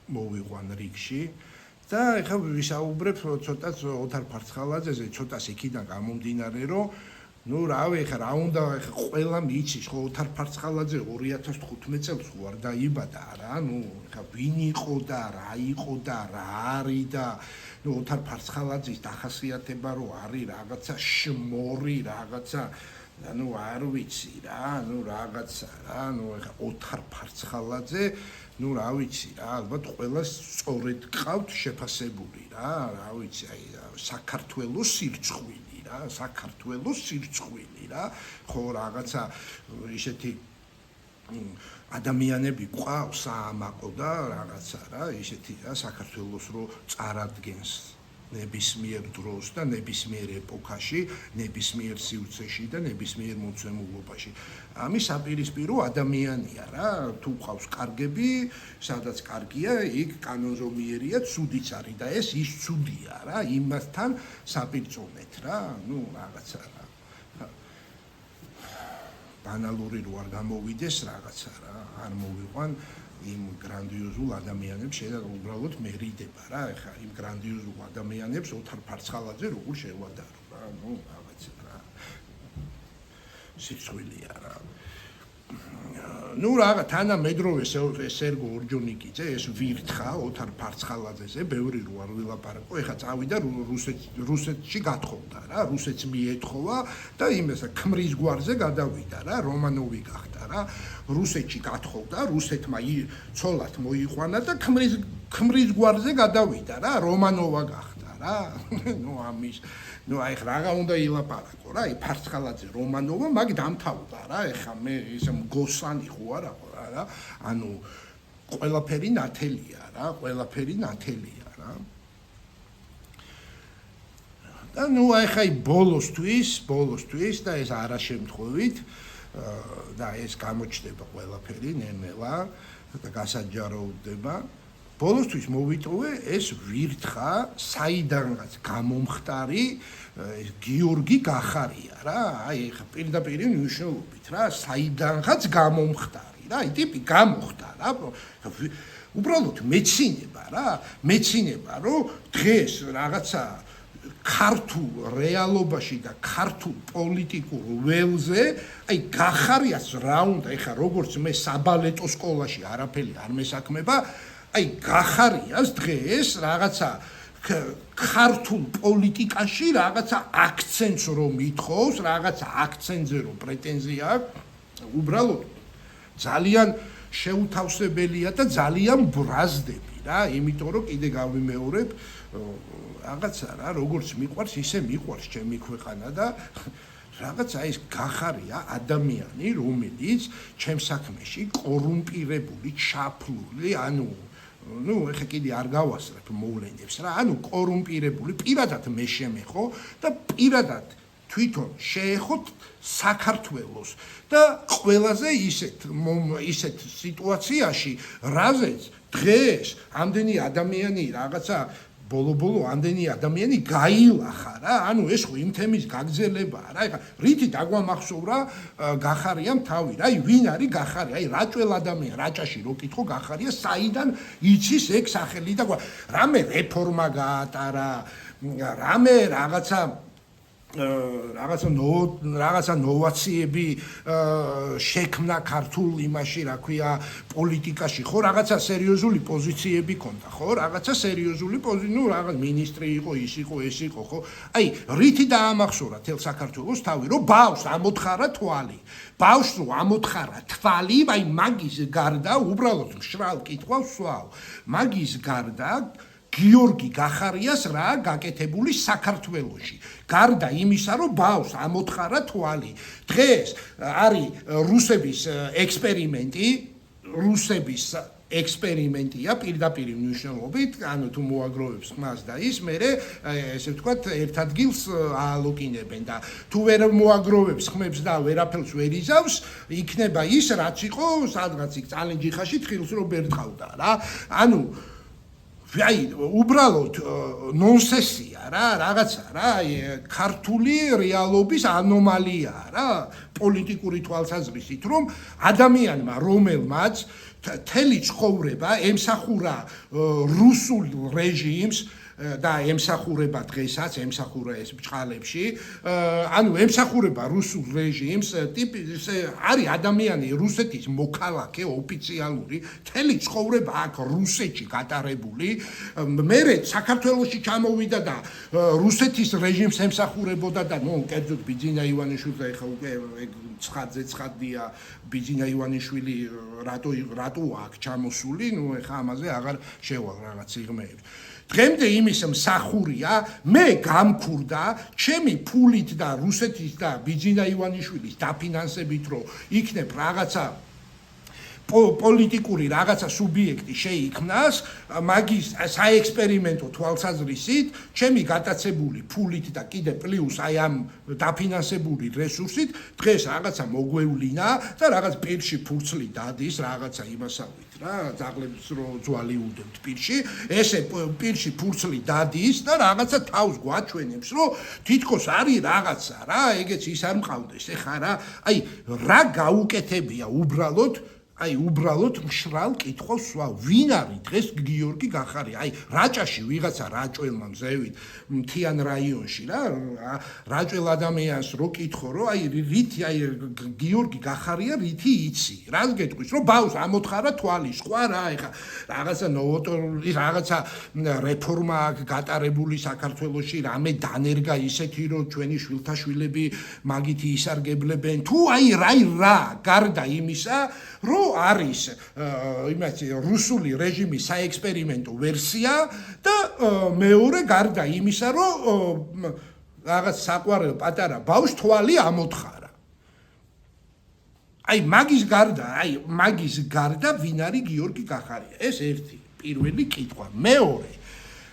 მოვიყვან რიგში და ეხლა ვისაუბრებ ცოტა ოთარ ფარცხალაძეზე, ცოტას იქიდან გამომდინარე, რომ ნუ რავი, ეხლა რა უნდა, ეხლა ყველა მიიცის, ხო ოთარ ფარცხალაძე 2015 წელს ხო არ დაიბადა რა, ნუ ეხლა ვინ იყო და რა იყო და რა არის და ნუ ოთარ ფარცხალაძის დახასიათება რომ არის რაღაცა შმორი, რაღაცა ნუ არ ვიცი რა, ნუ რაღაცა რა, ნუ ეხლა ოთარ ფარცხალაძე ნუ რა ვიცი რა, ალბათ ყველას სწორედ ყავთ შეფასებული რა, რა ვიცი, აი საქართველოს სირცხვილი რა, საქართველოს სირცხვილი რა, ხო რაღაცა ისეთი ადამიანები ყავს საამაყო და რაღაცა რა, ისეთი რა, საქართველოს რო წარადგენს ნებისმიერ დროს და ნებისმიერ ეპოქაში, ნებისმიერ სივრცეში და ნებისმიერ მოცემულობაში. ამის საპირისპირო ადამიანია რა, თუ ყავს კარგები, სადაც კარგია, იქ კანონზომიერია, ცუდიც არის და ეს ის ცუდია რა, იმასთან საპირწონეთ რა, ნუ რაღაცა რა. ბანალური რო არ გამოვიდეს რაღაცა რა, არ მოვიყვან იმ გრანდიოზულ ადამიანებს შედა უბრალოდ მერიდება რა, ეხლა იმ გრანდიოზულ ადამიანებს ოთარ ფარცხალაძე როგორ შევადარო რა, ნუ რაღაცა რა. სიცხვილია რა. ნუ რაღა თანამედროვე სერგო ორჯონიკიძე ეს ვირთხა ოთარ ფარცხალაძეზე, ბევრი რო არ ვილაპარაკო, ეხლა წავიდა რუსეთში გათხოვდა რა, რუსეთს მიეთხოვა და იმასა ქმრის გვარზე გადავიდა რა, რომანოვი გახდა რა. რუსეთში გათხოვდა, რუსეთმა ცოლად მოიყვანა და ქმრის გვარზე გადავიდა რა, რომანოვა გახდა რა. ნუ ამის ნუ აი რა უნდა ილაპარაკო რა, აი ფარცხალაძე რომანოვა მაგ დამთავრდა რა, ეხა მე ისე მგოსანი ხო არა რა, ანუ ყველაფერი ნათელია რა, ყველაფერი ნათელია რა. და ნუ აი ხა ბოლოსთვის და ეს არაშემთხვევით და ეს გამოჩნდება ყველაფერი ნემელა და გასაჯაროდება. ბოლოსთვის მოვიტოვე ეს ვირთხა საიდანაც გამომხტარი გიორგი გახარია რა, აი ეხა პირდაპირ მნიშვნელობით რა, საიდანაც გამომხტარი რა, აი ტიპი გამოხტა რა, უბრალოდ მეცინება რა, მეცინება რომ დღეს რაღაცა ქართულ რეალობაში და ქართულ პოლიტიკურ ველზე აი გახარიას რა უნდა, ეხა როგორც მე საბალეტო სკოლაში არაფერი არ მესაქმება, აი გახარიას დღეს რაღაცა ქართულ პოლიტიკაში რაღაცა აქცენტს რომ ითხოვს, რაღაცა აქცენტზე რომ პრეტენზია აქვს, უბრალოდ ძალიან შეუთავსებელია და ძალიან ბრაზდები რა, იმიტომ რომ კიდე გავიმეორებ რაღაცა რა, როგორც მიყვარს ისე მიყვარს ჩემი ქვეყანა და რაღაცა ის გახარია ადამიანი, რომელიც ჩემ საქმეში კორუმპირებული, ჩაფლული, ანუ ნუ ეხა კიდე არ გავასწრებ მოვლენებს რა, ანუ კორუმპირებული, პირადად მე შემეხო და პირადად თვითონ შეეხოთ საქართველოს და ყველაზე ისეთ სიტუაციაში, რაზეც დღეს ამდენი ადამიანი რაღაცა ბოლო ამდენი ადამიანი გაილახა რა, ანუ ეს ხო იმ თემის გაგრძელებაა რა, ეხა რითი დაგვამახსოვრა გახარიამ თავი რა, აი ვინ არის გახარია, აი რაჭველ ადამიან, რაჭაში რო კითხო გახარია, საიდან იცის ეგ სახელი და რამე რეფორმა გაატარა, რამე რაღაცა ნოვაციები შექმნა ქართულ იმაში, რა ქვია, პოლიტიკაში, ხო, რაღაცა სერიოზული პოზიციები ქონდა, ხო, რაღაცა სერიოზული პოზიციები, ნუ რაღაც მინისტრი იყო, ის იყო, ეს იყო, ხო. აი, რითი დაამახსოვრა თელ საქართველოს თავი, რომ ბავშვს ამოთხარა თვალი. ბავშვს რო ამოთხარა თვალი, აი მაგის გარდა, უბრალოდ მშრალ კითხვას ვსვავ. მაგის გარდა გიორგი გახარიას რა გაკეთებული საქართველოში. გარდა იმისა, რომ ბავშვს ამოთხარა თვალი. დღეს არის რუსების ექსპერიმენტია პირდაპირ მნიშვნელობით, ანუ თუ მოაგროვებს ხმას და ის მერე ესე ვთქვათ ერთ ადგილს აალოკინებენ და თუ ვერ მოაგროვებს ხმებს და ვერაფერს ვერ იზავს, იქნება ის რაც იყო სადღაც იქ წალენჯიხაში თხილს რო ბერტყავდა რა. ანუ აი უბრალოდ ნონსენსია რა, რაღაცა რა, ქართული რეალობის ანომალიაა რა, პოლიტიკური თვალსაზრისით, რომ ადამიანმა რომელმაც თელი ცხოვრება ემსახურა რუსულ რეჟიმს და ემსახურება დღესაც, ემსახურა ეს ბჭყალებში, ანუ ემსახურება რუსულ რეჟიმს, არის ადამიანი რუსეთის მოქალაქე ოფიციალური, თელი ცხოვრება აქ რუსეთში გატარებული, მერე საქართველოში ჩამოვიდა და რუსეთის რეჟიმს ემსახურებოდა და ნუ კერძოდ ბიძინა ივანიშვილს ეხა უკვე ცხადია ბიძინა ივანიშვილი რატო აქ ჩამოსული, ნუ ეხა ამაზე აღარ შევალ რაღაც სიღრმეები. დღემდე იმის მსახურია, მე გამქურდა ჩემი ფულით და რუსეთის და ბიძინა ივანიშვილის დაფინანსებით, რომ იქნებ რაღაცა პოლიტიკური რაღაცა სუბიექტი შეიქმნას, მაგის საექსპერიმენტო თვალსაზრისით, ჩემი გატაცებული ფულით და კიდე პლუს აი ამ დაფინანსებული რესურსით, დღეს რაღაცა მოგვევლინა და რაღაც პირში ფურცლი დადის, რაღაცა იმასავით რა, ძაღლებს რო ძვალი უდებთ პირში, ესე პირში ფურცლი დადის და რაღაცა თავს გვაჩვენებს, რომ თითქოს არის რაღაცა რა, ეგეც ის არ მყავდეს, ეხა რა, აი რა გაუკეთებია უბრალოდ მშრალ კითხვას სვავ, ვინ არის დღეს გიორგი გახარია? აი რაჭაში ვიღაცა რაჭველმა მზევით მთიან რაიონში რა, რაჭველ ადამიანს რო კითხო, რომ აი რითი აი გიორგი გახარია რითი იცი? რას გეტყვის, რომ ბავშვს ამოთხარა თვალი, სხვა რა, ეხა რაღაცა ნოვოტორული რაღაცა რეფორმა აქვს გატარებული საქართველოში, რამე დანერგა ისეთი, რომ ჩვენი შვილთაშვილები მაგით ისარგებლებენ, თუ აი რა, გარდა იმისა, რომ არის იმათი რუსული რეჟიმის საექსპერიმენტო ვერსია და მეორე გარდა იმისა, რომ რაღაც საყვარელ პატარა ბავშვს თვალი ამოთხარა. აი მაგის გარდა ვინ არის გიორგი გახარია? ეს ერთი, პირველი კითხვა. მეორე,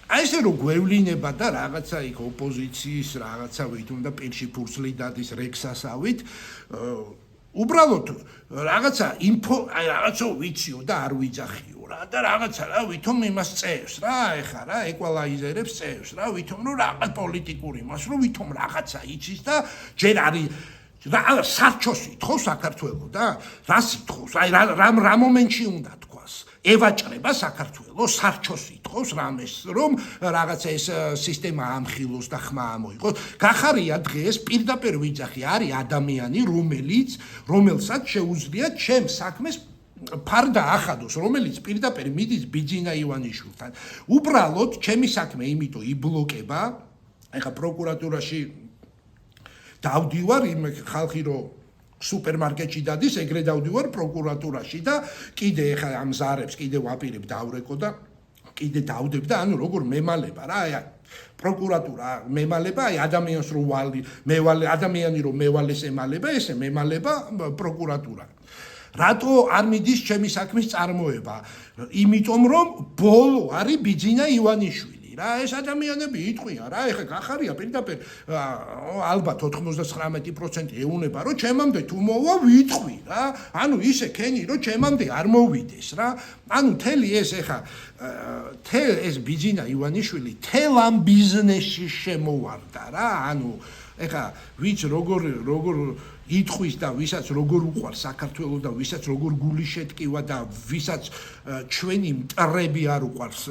აი ესე რომ გვევლინება და რაღაცა იქ ოპოზიციის რაღაცა ვითომ და პირში ფურცლი დადის რექსასავით, უბრალოდ რაღაცა რაღაცა ვიციო და არ ვიძახიო რა და რაღაცა რა ვითომ იმას წევს რა, ეხა რა ეკვალაიზერებს წევს რა, ვითომ რომ რაღაც პოლიტიკური მას რომ ვითომ რაღაცა იცის და ჯერ არის რა სარჩოს ითხოვს საქართველოს და რა სიტყვის, აი რა მომენტში უნდა თქვას, ევაჭრება საქართველოს, სარჩოს ითხოვს რამეს, რომ რაღაცა ეს სისტემა ამხილოს და ხმა ამოიღოს. გახარია დღეს პირდაპირ ვიძახი, არის ადამიანი, რომელსაც შეუძლია ჩემს საქმეს ფარდა ახადოს, რომელიც პირდაპირ მიდის ბიძინა ივანიშვილთან. უბრალოდ ჩემი საქმე იმიტომ იბლოკება, ეხა პროკურატურაში დავდივარ, იმ ხალხი რო სუპერმარკეტში დადის, ეგრე დავდივარ პროკურატურაში და კიდე ეხა ამ ზარებს კიდე ვაპირებ დავრეკო და კიდე დავდებ და ანუ როგორ მემალება რა, აი პროკურატურა მემალება, აი ადამიანს რო ადამიანი რო მევალეს ემალება, ესე მემალება პროკურატურა. რატო არ მიდის ჩემი საქმის წარმოება? იმიტომ რომ ბოლო არის ბიძინა ივანიშვილი. რა ეს ადამიანები იტყვიან რა, ეხა გახარია პირდაპირ ალბათ 99% ეუნება, რომ ჩემამდე თუ მოვა ვიტყვი რა, ანუ ისე ქენი, რომ ჩემამდე არ მოვიდეს რა, ანუ თელი ეს ეხა ეს ბიძინა ივანიშვილი თელ ამ ბიზნესში შემოვარდა რა, ანუ ეხა ვიც როგორ იტყვის და ვისაც როგორ უყვარს საქართველოს და ვისაც როგორ გული შეტკივა და ვისაც ჩვენი მტრები არ უყვარს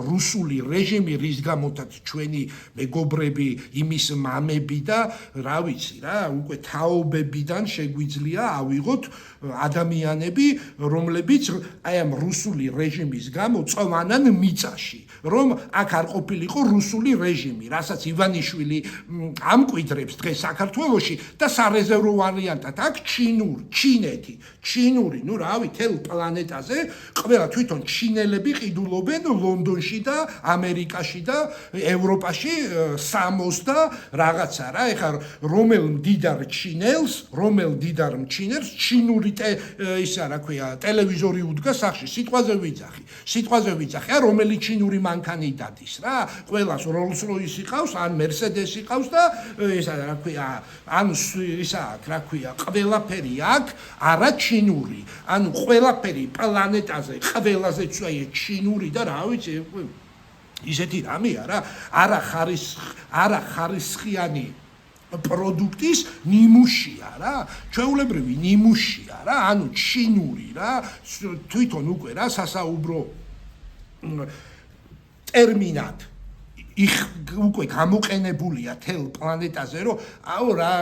რუსული რეჟიმი, რის გამოთაც ჩვენი მეგობრები, იმის მამები და რა ვიცი რა, უკვე თაობებიდან შეგვიძლია ავიღოთ ადამიანები, რომლებიც აი ამ რუსული რეჟიმის გამო წვანან მიწაში, რომ აქ არ ყოფილიყო რუსული რეჟიმი, რასაც ივანიშვილი ამკვიდრებს დღეს საქართველოში და სარეზერვო ვარიანტად აქ ჩინური, ნუ რავი, თელ პლანეტაზე ყველა თვითონ ჩინელები ყიდულობენ ლონდონში და ამერიკაში და ევროპაში 60 და რაღაცა რა. ეხლა რომელ მდიდარ ჩინელს ჩინური ისა რა ქვია ტელევიზორი უდგა სახში, სიტყვაზე ვიძახი, რომელი ჩინური მანქანი დადის რა. ყველას Rolls Royce ყავს, ან Mercedes ყავს და ისა რა ქვია, ან ისა რა ქვია, ყველაფერი აქ არა ჩინური. ანუ ყველაფერი პლანეტაზე ყველაზე ჩინური და რა ვიცი, ისეთი რამეა რა, არა ხარისხიანი პროდუქტის ნიმუშია რა, ჩვეულებრივი ნიმუშია რა, ანუ ჩინური რა, თვითონ უკვე რა სასაუბრო ტერმინად უკვე გამოყენებულია თელ პლანეტაზე, რომ აუ რა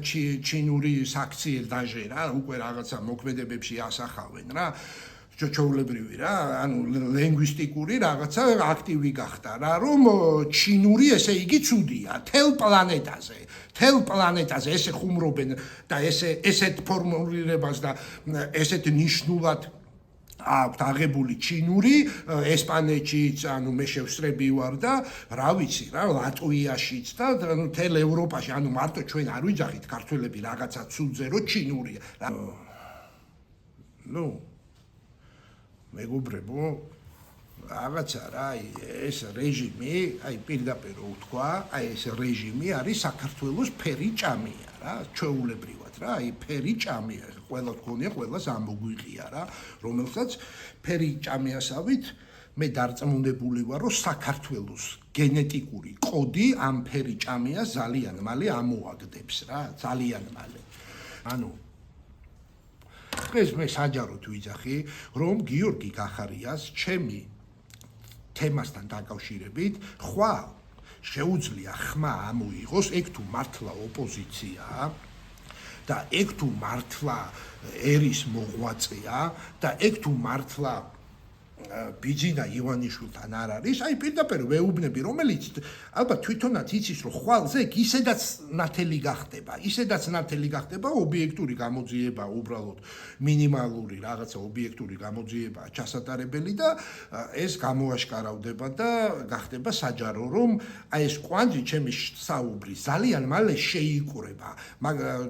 ჩინური საქციელ დაჟე რა, უკვე რაღაცა მოქმედებებში ასახავენ რა. ჩვეულებრივი რა, ანუ ლინგვისტიკური რაღაცა აქტივი გახდა რა, რომ ჩინური ესე იგი ცუდია თელ პლანეტაზე ესე ხუმრობენ და ესეთ ფორმულირებას და ესეთ ნიშნულად აქვთ აღებული ჩინური, ესპანეთშიც, ანუ მე შევსწრები ვარ და რა ვიცი რა, ლატვიაშიც და თელ ევროპაში, ანუ მარტო ჩვენ არ ვიძახით ქართველები რაღაცა ცუდზე, რომ ჩინურია. ნუ მეგობრებო, რაღაცა რა, ეს რეჟიმი, პირდაპირ ვთქვა, ეს რეჟიმი არის საქართველოს ფერი ჭამია რა, ჩვეულებრივად რა, ფერი ჭამია, ყველა თქონია, ყველას ამოგვიყია რა, რომელსაც ფერი ჭამიასავით მე დარწმუნებული ვარ, რომ საქართველოს გენეტიკური კოდი ამ ფერი ჭამიას ძალიან მალე ამოაგდებს რა, ძალიან მალე. ანუ დღეს მე საჯაროდ ვიძახი, რომ გიორგი გახარიას ჩემი თემასთან დაკავშირებით ხვალ შეუძლია ხმა ამოიღოს, ეგ თუ მართლა ოპოზიციაა და ეგ თუ მართლა ერის მოღვაწეა და ეგ თუ მართლა ბიძინა ივანიშვილთან არ არის, პირდაპირ ვეუბნები, რომელიც ალბათ თვითონაც იცის, რომ ხვალზე ისედაც ნათელი გახდება, ობიექტური გამოძიება, უბრალოდ მინიმალური რაღაცა ობიექტური გამოძიებაა ჩასატარებელი და ეს გამოაშკარავდება და გახდება საჯარო, რომ ეს კვანძი ჩემი საუბრი ძალიან მალე შეიკურება.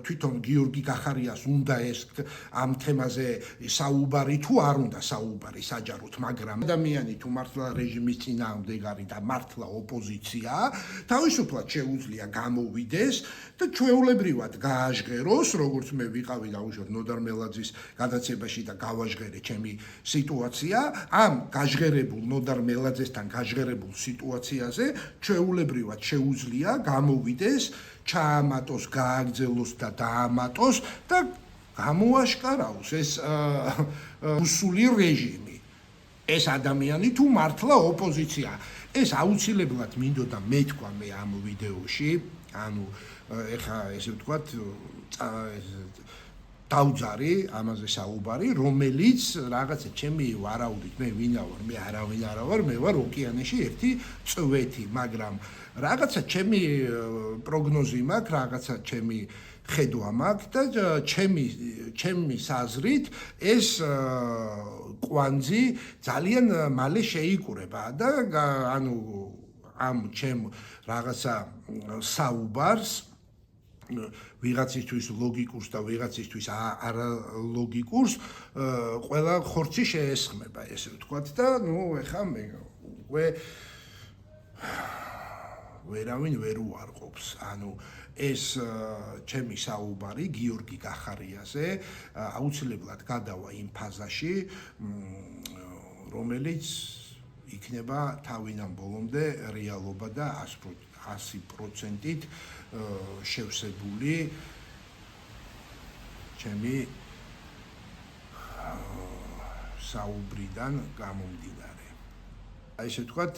თვითონ გიორგი გახარიას უნდა ეს ამ თემაზე საუბარი თუ არ უნდა საუბარი საჯაროდ, მაგრამ ადამიანი თუ მართლა რეჟიმის წინააღმდეგ არის და მართლა ოპოზიციაა, თავისუფლად შეუძლია გამოვიდეს და ჩვეულებრივად გააჟღეროს, როგორც მე ვიყავი დაუშვათ ნოდარ მელაძის გადაცემაში და გავაჟღერე ჩემი სიტუაცია, ამ გაჟღერებულ ნოდარ მელაძესთან გაჟღერებულ სიტუაციაზე ჩვეულებრივად შეუძლია გამოვიდეს, ჩაამატოს, გააგრძელოს და დაამატოს და გამოაშკარავს ეს უსული რეჟიმი. ეს ადამიანი თუ მართლა ოპოზიცია. ეს აუცილებლად მინდოდა მეთქვა მე ამ ვიდეოში, ანუ ეხა ესე ვთქვათ, დავძარი ამაზე საუბარი, რომელიც რაღაცა ჩემი ვარაუდით, მე ვინა ვარ, მე არავინ არა ვარ, მე ვარ ოკეანეში ერთი წვეთი, მაგრამ რაღაცა ჩემი პროგნოზი მაქვს, რაღაცა ჩემი ხედვა მაქვს და ჩემი საზრით ეს კვანძი ძალიან მალე შეიკურება და ანუ ამ ჩემ რაღაცა საუბარს ვიღაცისთვის ლოგიკურს და ვიღაცისთვის არალოგიკურს ყველა ხორცი შეესხმება, ესე ვთქვათ და ნუ ეხა მე უკვე ვერავინ ვერ უარყოფს, ანუ ეს ჩემი საუბარი გიორგი გახარიაზე აუცილებლად გადავა იმ ფაზაში, რომელიც იქნება თავიდან ბოლომდე რეალობა და 100%-ით შევსებული ჩემი საუბრიდან გამომდინარე. ესე ვთქვათ,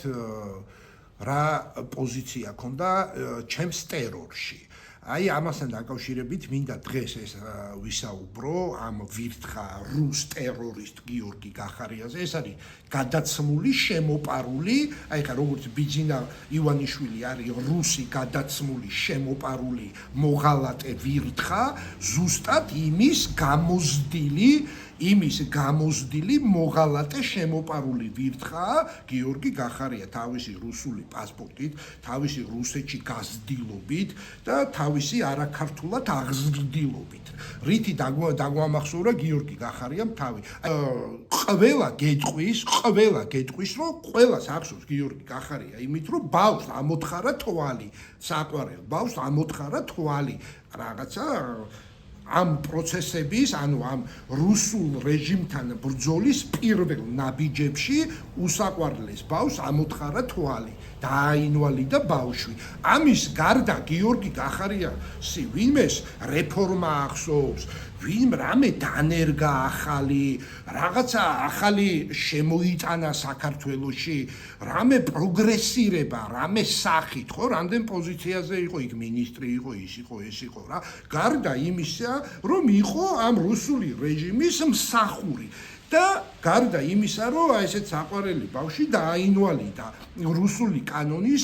რა პოზიცია ქონდა ჩემს ტერორში. აი ამასთან დაკავშირებით მინდა დღეს ეს ვისაუბრო ამ ვირთხა რუს ტერორისტ გიორგი გახარიაზე. ეს არის გადაცმული, შემოპარული, აი ხა როგორც ბიძინა ივანიშვილი არის რუსი გადაცმული, შემოპარული მოღალატე ვირთხა, ზუსტად იმის გამოზდილი მოღალატე შემოპარული ვირთხაა გიორგი გახარია თავისი რუსული პასპორტით, თავისი რუსეთში გაზრდილობით და თავისი არაქართულად აღზრდილობით. რითი დაგვამახსოვრა გიორგი გახარიამ თავი. ყველა გეტყვის, რომ ყველას ახსოვს გიორგი გახარია იმით, რომ ბავშვს ამოთხარა თვალი, საყვარელ ბავშვს ამოთხარა თვალი, რაღაცა ამ პროცესების, ანუ ამ რუსულ რეჟიმთან ბრძოლის პირველ ნაბიჯებში უსაყვარლეს ბავშვს ამოთხარა თვალი, დააინვალიდა ბავშვი. ამის გარდა გიორგი გახარიასი ვინმეს რეფორმა ახსოვს, ვინ რამე დანერგა ახალი, რაღაცა ახალი შემოიტანა საქართველოში, რამე პროგრესირება, რამე სახით, ხო, რამდენ პოზიციაზე იყო იქ მინისტრი იყო, ის იყო, ეს იყო რა. გარდა იმისა, რომ იყო ამ რუსული რეჟიმის მსახური და გარდა იმისა, რომ ესეც საყვარელი ბავშვი დააინვალიდა რუსული კანონის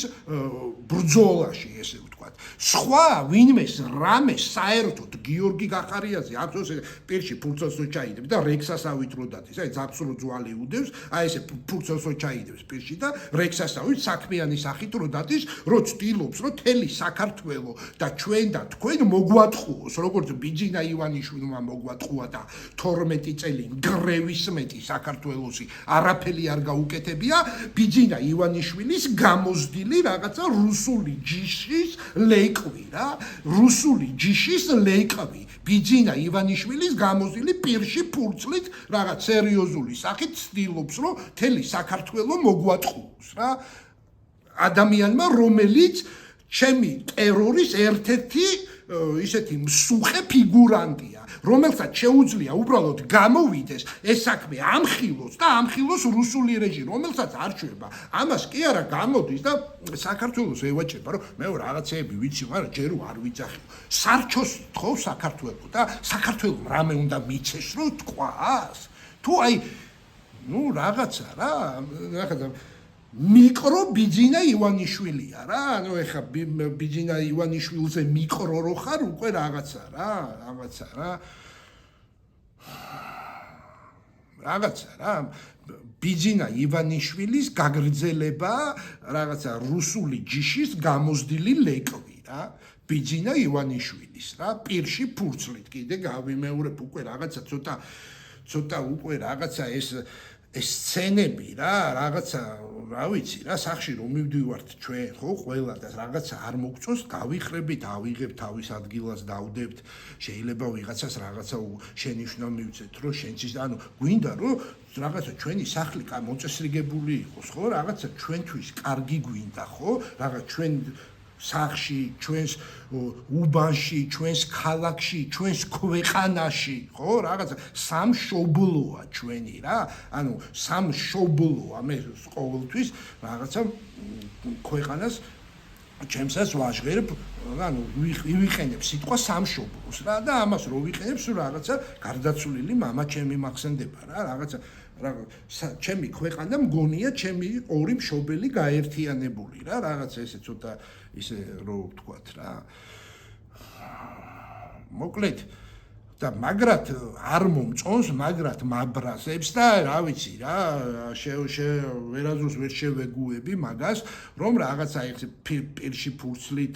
ბრძოლაში, ესე ვთქვათ. სხვა ვინმეს რამე საერთოდ გიორგი გახარიაზე აქვს პირში ფურცელს რო ჩაიდებს და რექსასავით რო დადის, აი ძაფს რო ძვალი უდევს, აი ესე ფურცელს რო ჩაიდებს პირში და რექსასავით საქმიანი სახით რო დადის, რო ცდილობს, რომ თელი საქართველო და ჩვენ და თქვენ მოგვატყუოს, როგორც ბიძინა ივანიშვილმა მოგვატყუა და 12 წელი გრევის მეტი საქართველოსი არაფერი არ გაუკეთებია, ბიძინა ივანიშვილის გამოზდილი რაღაცა რუსული ჯიშის ლეკვი რა, რუსული ჯიშის ლეკვი, ბიძინა ივანიშვილის გამოზდილი პირში ფურცლით რაღაც სერიოზული სახით ცდილობს, რომ თელი საქართველო მოგვატყუოს რა. ადამიანმა, რომელიც ჩემი ტერორის ერთ-ერთი ისეთი მსუხე ფიგურანტია, რომელსაც შეუძლია უბრალოდ გამოვიდეს ეს საქმე ამხილოს და ამხილოს რუსული რეჟიმი, რომელსაც არ შვება. ამას კი არა გამოდის და საქართველოს ევაჭება, რომ მე რაღაცეები ვიცი, მაგრამ ჯერ არ ვიცახი. სარჩოს თხოვს საქართველოს და საქართველოს რამე უნდა მიცეს, რომ თქვას. თუ აი რაღაცა რა, რაღაცა მიკრო ბიძინა ივანიშვილია რა, ანუ ეხა ბიძინა ივანიშვილზე მიკრო რო ხარ, უკვე რაღაცა რა. ბიძინა ივანიშვილის გაგრძელება რაღაცა რუსული ჯიშის გამოზდილი ლეკვი რა. ბიძინა ივანიშვილის რა, პირში ფურცლით კიდე გავიმეორებ უკვე რაღაცა ცოტა უკვე რაღაცა ეს სცენები რა, რაღაცა რა ვიცი რა, სახში რომ მივდივართ ჩვენ ხო ყველა და რაღაცა არ მოგწონს, გავიხრებით, ავიღებთ თავის ადგილას, დავდებთ, შეიძლება ვიღაცას რაღაცა შენიშვნა მივცეთ, რომ შენც ის ანუ გვინდა რომ რაღაცა ჩვენი სახლი მოწესრიგებული იყოს, ხო, რაღაცა ჩვენთვის კარგი გვინდა, ხო, რაღაც ჩვენ სახში, ჩვენს უბანში, ჩვენს ქალაქში, ჩვენს ქვეყანაში, ხო, რაღაცა სამშობლოა ჩვენი რა, ანუ სამშობლოა მე ყოველთვის რაღაცა ქვეყანას ჩემსაც ვაჟღერებ, ანუ ვიყენებ სიტყვა სამშობლოს რა და ამას რო ვიყენებ, სულ რაღაცა გარდაცვლილი მამა ჩემი მახსენდება რა, რაღაცა ჩემი ქვეყანა მგონია ჩემი ორი მშობელი გაერთიანებული რა, რაღაცა ესე ცოტა ისე რო ვთქვათ რა. მოკლედ და მაგრად არ მომწონს, მაგრად მაბრაზებს და რა ვიცი რა, ვერაზოს ვერ შევეგუები მაგას, რომ რაღაცა ეს პირში ფურცლით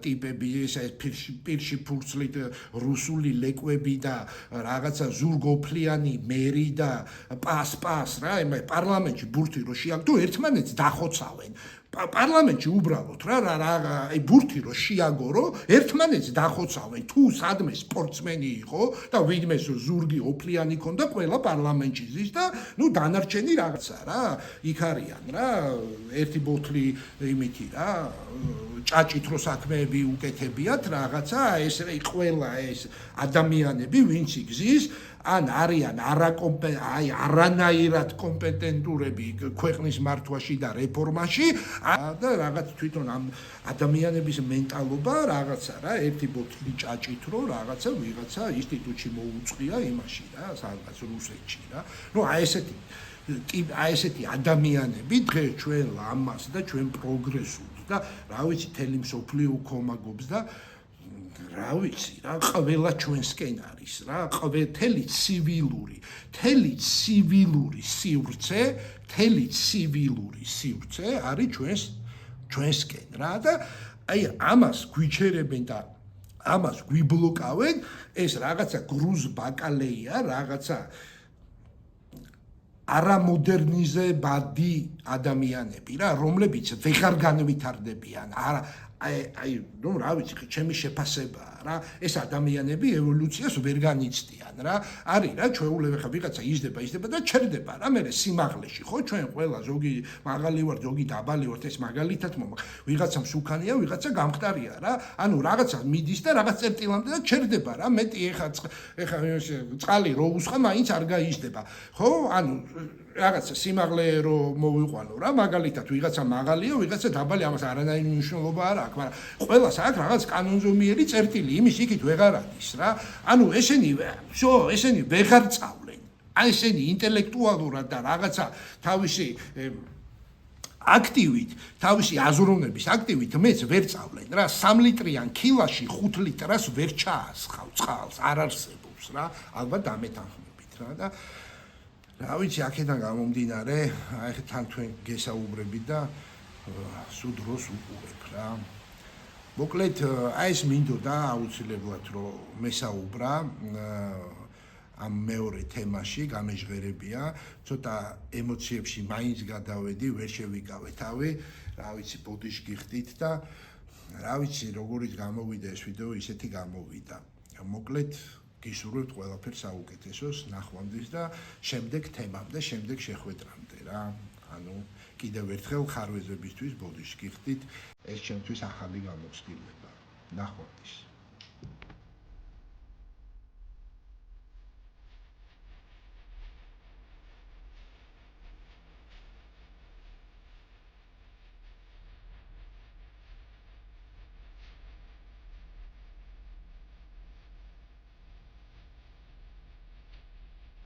ტიპები, ეს პირში ფურცლით რუსული ლეკვები და რაღაცა ზურგოფლიანი მერი და პას რა, პარლამენტში ბურთი რო შეაგდო, ერთმანეთს დახოცავენ. პარლამენტში უბრალოდ რა აი ბურთი რო შეაგორო, ერთმანეთს დახოცავენ. თუ სადმე სპორტსმენი იყო და ვინმე ზურგი ოფლიანი ქონდა, ყველა პარლამენტში ზის და დანარჩენი რაღაცა რა, იქ არიან რა, ერთი ბოთლი იმითი რა, ჭაჭიტრო საქმეები უკეთებიათ რაღაცა ეს ყველა ეს ადამიანები ვინც იგზის ან არიან არანაირად კომპეტენტურები ქვეყნის მართვაში და რეფორმაში და რაღაც თვითონ ამ ადამიანების მენტალობა რაღაცა რა ერთი ბოთლი ჭაჭიტრო რაღაცა ვიღაცა ინსტიტუტში მოუწყია იმაში რა სადღაც რუსეთში რა ნუ აი ესეთი ადამიანები დღეს ჩვენ ლამას და ჩვენ პროგრესულს და რა ვიცი თელი მსოფლიო უქომაგობს და რა ვიცი რა ყველა ჩვენსკენ არის რა თელი ცივილური სივრცე არის ჩვენსკენ რა და აი ამას გვიჩერებენ და ამას გვიბლოკავენ ეს რაღაცა გრუზ ბაკალეია რაღაცა არამოდერნიზებადი ადამიანები რა რომლებიც ვეღარ განვითარდებიან აი ნუ რა ვიცი ჩემი შეფასებაა რა ეს ადამიანები ევოლუციას ვერ განიცდიან რა არის რა ჩვეულებრივ ხა ვიღაცა იზრდება და ჩერდება რა მე სიმაღლეში ხო ჩვენ ყველა ზოგი მაღალი ვარ ზოგი დაბალი ვარ ეს მაგალითად ვიღაცა მსუქანია ვიღაცა გამხდარია რა ანუ რაღაცა მიდის და რაღაც წერტილამდე და ჩერდება რა მეტი ეხა წყალი რო უსხა მაინც არ გაიზრდება ხო ანუ რაღაცა სიმაღლე რო მოვიყვანო რა მაგალითად ვიღაცა მაღალია ვიღაცა დაბალი ამას არანაირი მნიშვნელობა არ აქვს მაგრამ ყველას აქვს რაღაც კანონზომიერი წერტილი იმის იქით ვეღარ არის რა ანუ ესენი ვეღარ წავლენ აი ესენი ინტელექტუალურად და რაღაცა თავისი აქტივით თავისი აზროვნების აქტივით მეც ვერ წავლენ რა 3 ლიტრიან ქილაში 5 ლიტრას ვერ ჩაასხავ წყალს არ არსებობს რა ალბათ დამეთანხმებით რა და რა ვიცი აქედან გამომდინარე აი ხე თან თქვენ გესაუბრებით და სულ დროს უყურებ რა მოკლედ აი ეს მინდოდა აუცილებლად რომ მესაუბრა ამ მეორე თემაში გამეჟღერებია ცოტა ემოციებში მაინც გადავედი ვერ შევიკავე თავი რა ვიცი ბოდიში გიხდით და რა ვიცი როგორიც გამოვიდა ეს ვიდეო ისეთი გამოვიდა მოკლედ გისურვებთ ყველაფერს საუკეთესოს ნახვამდის და შემდეგ თემამდე შემდეგ შეხვედრამდე რა ანუ კიდევ ერთხელ ხარვეზებისთვის ბოდიში გიხდით ეს ჩემთვის ახალი გამოცდილება ნახვამდის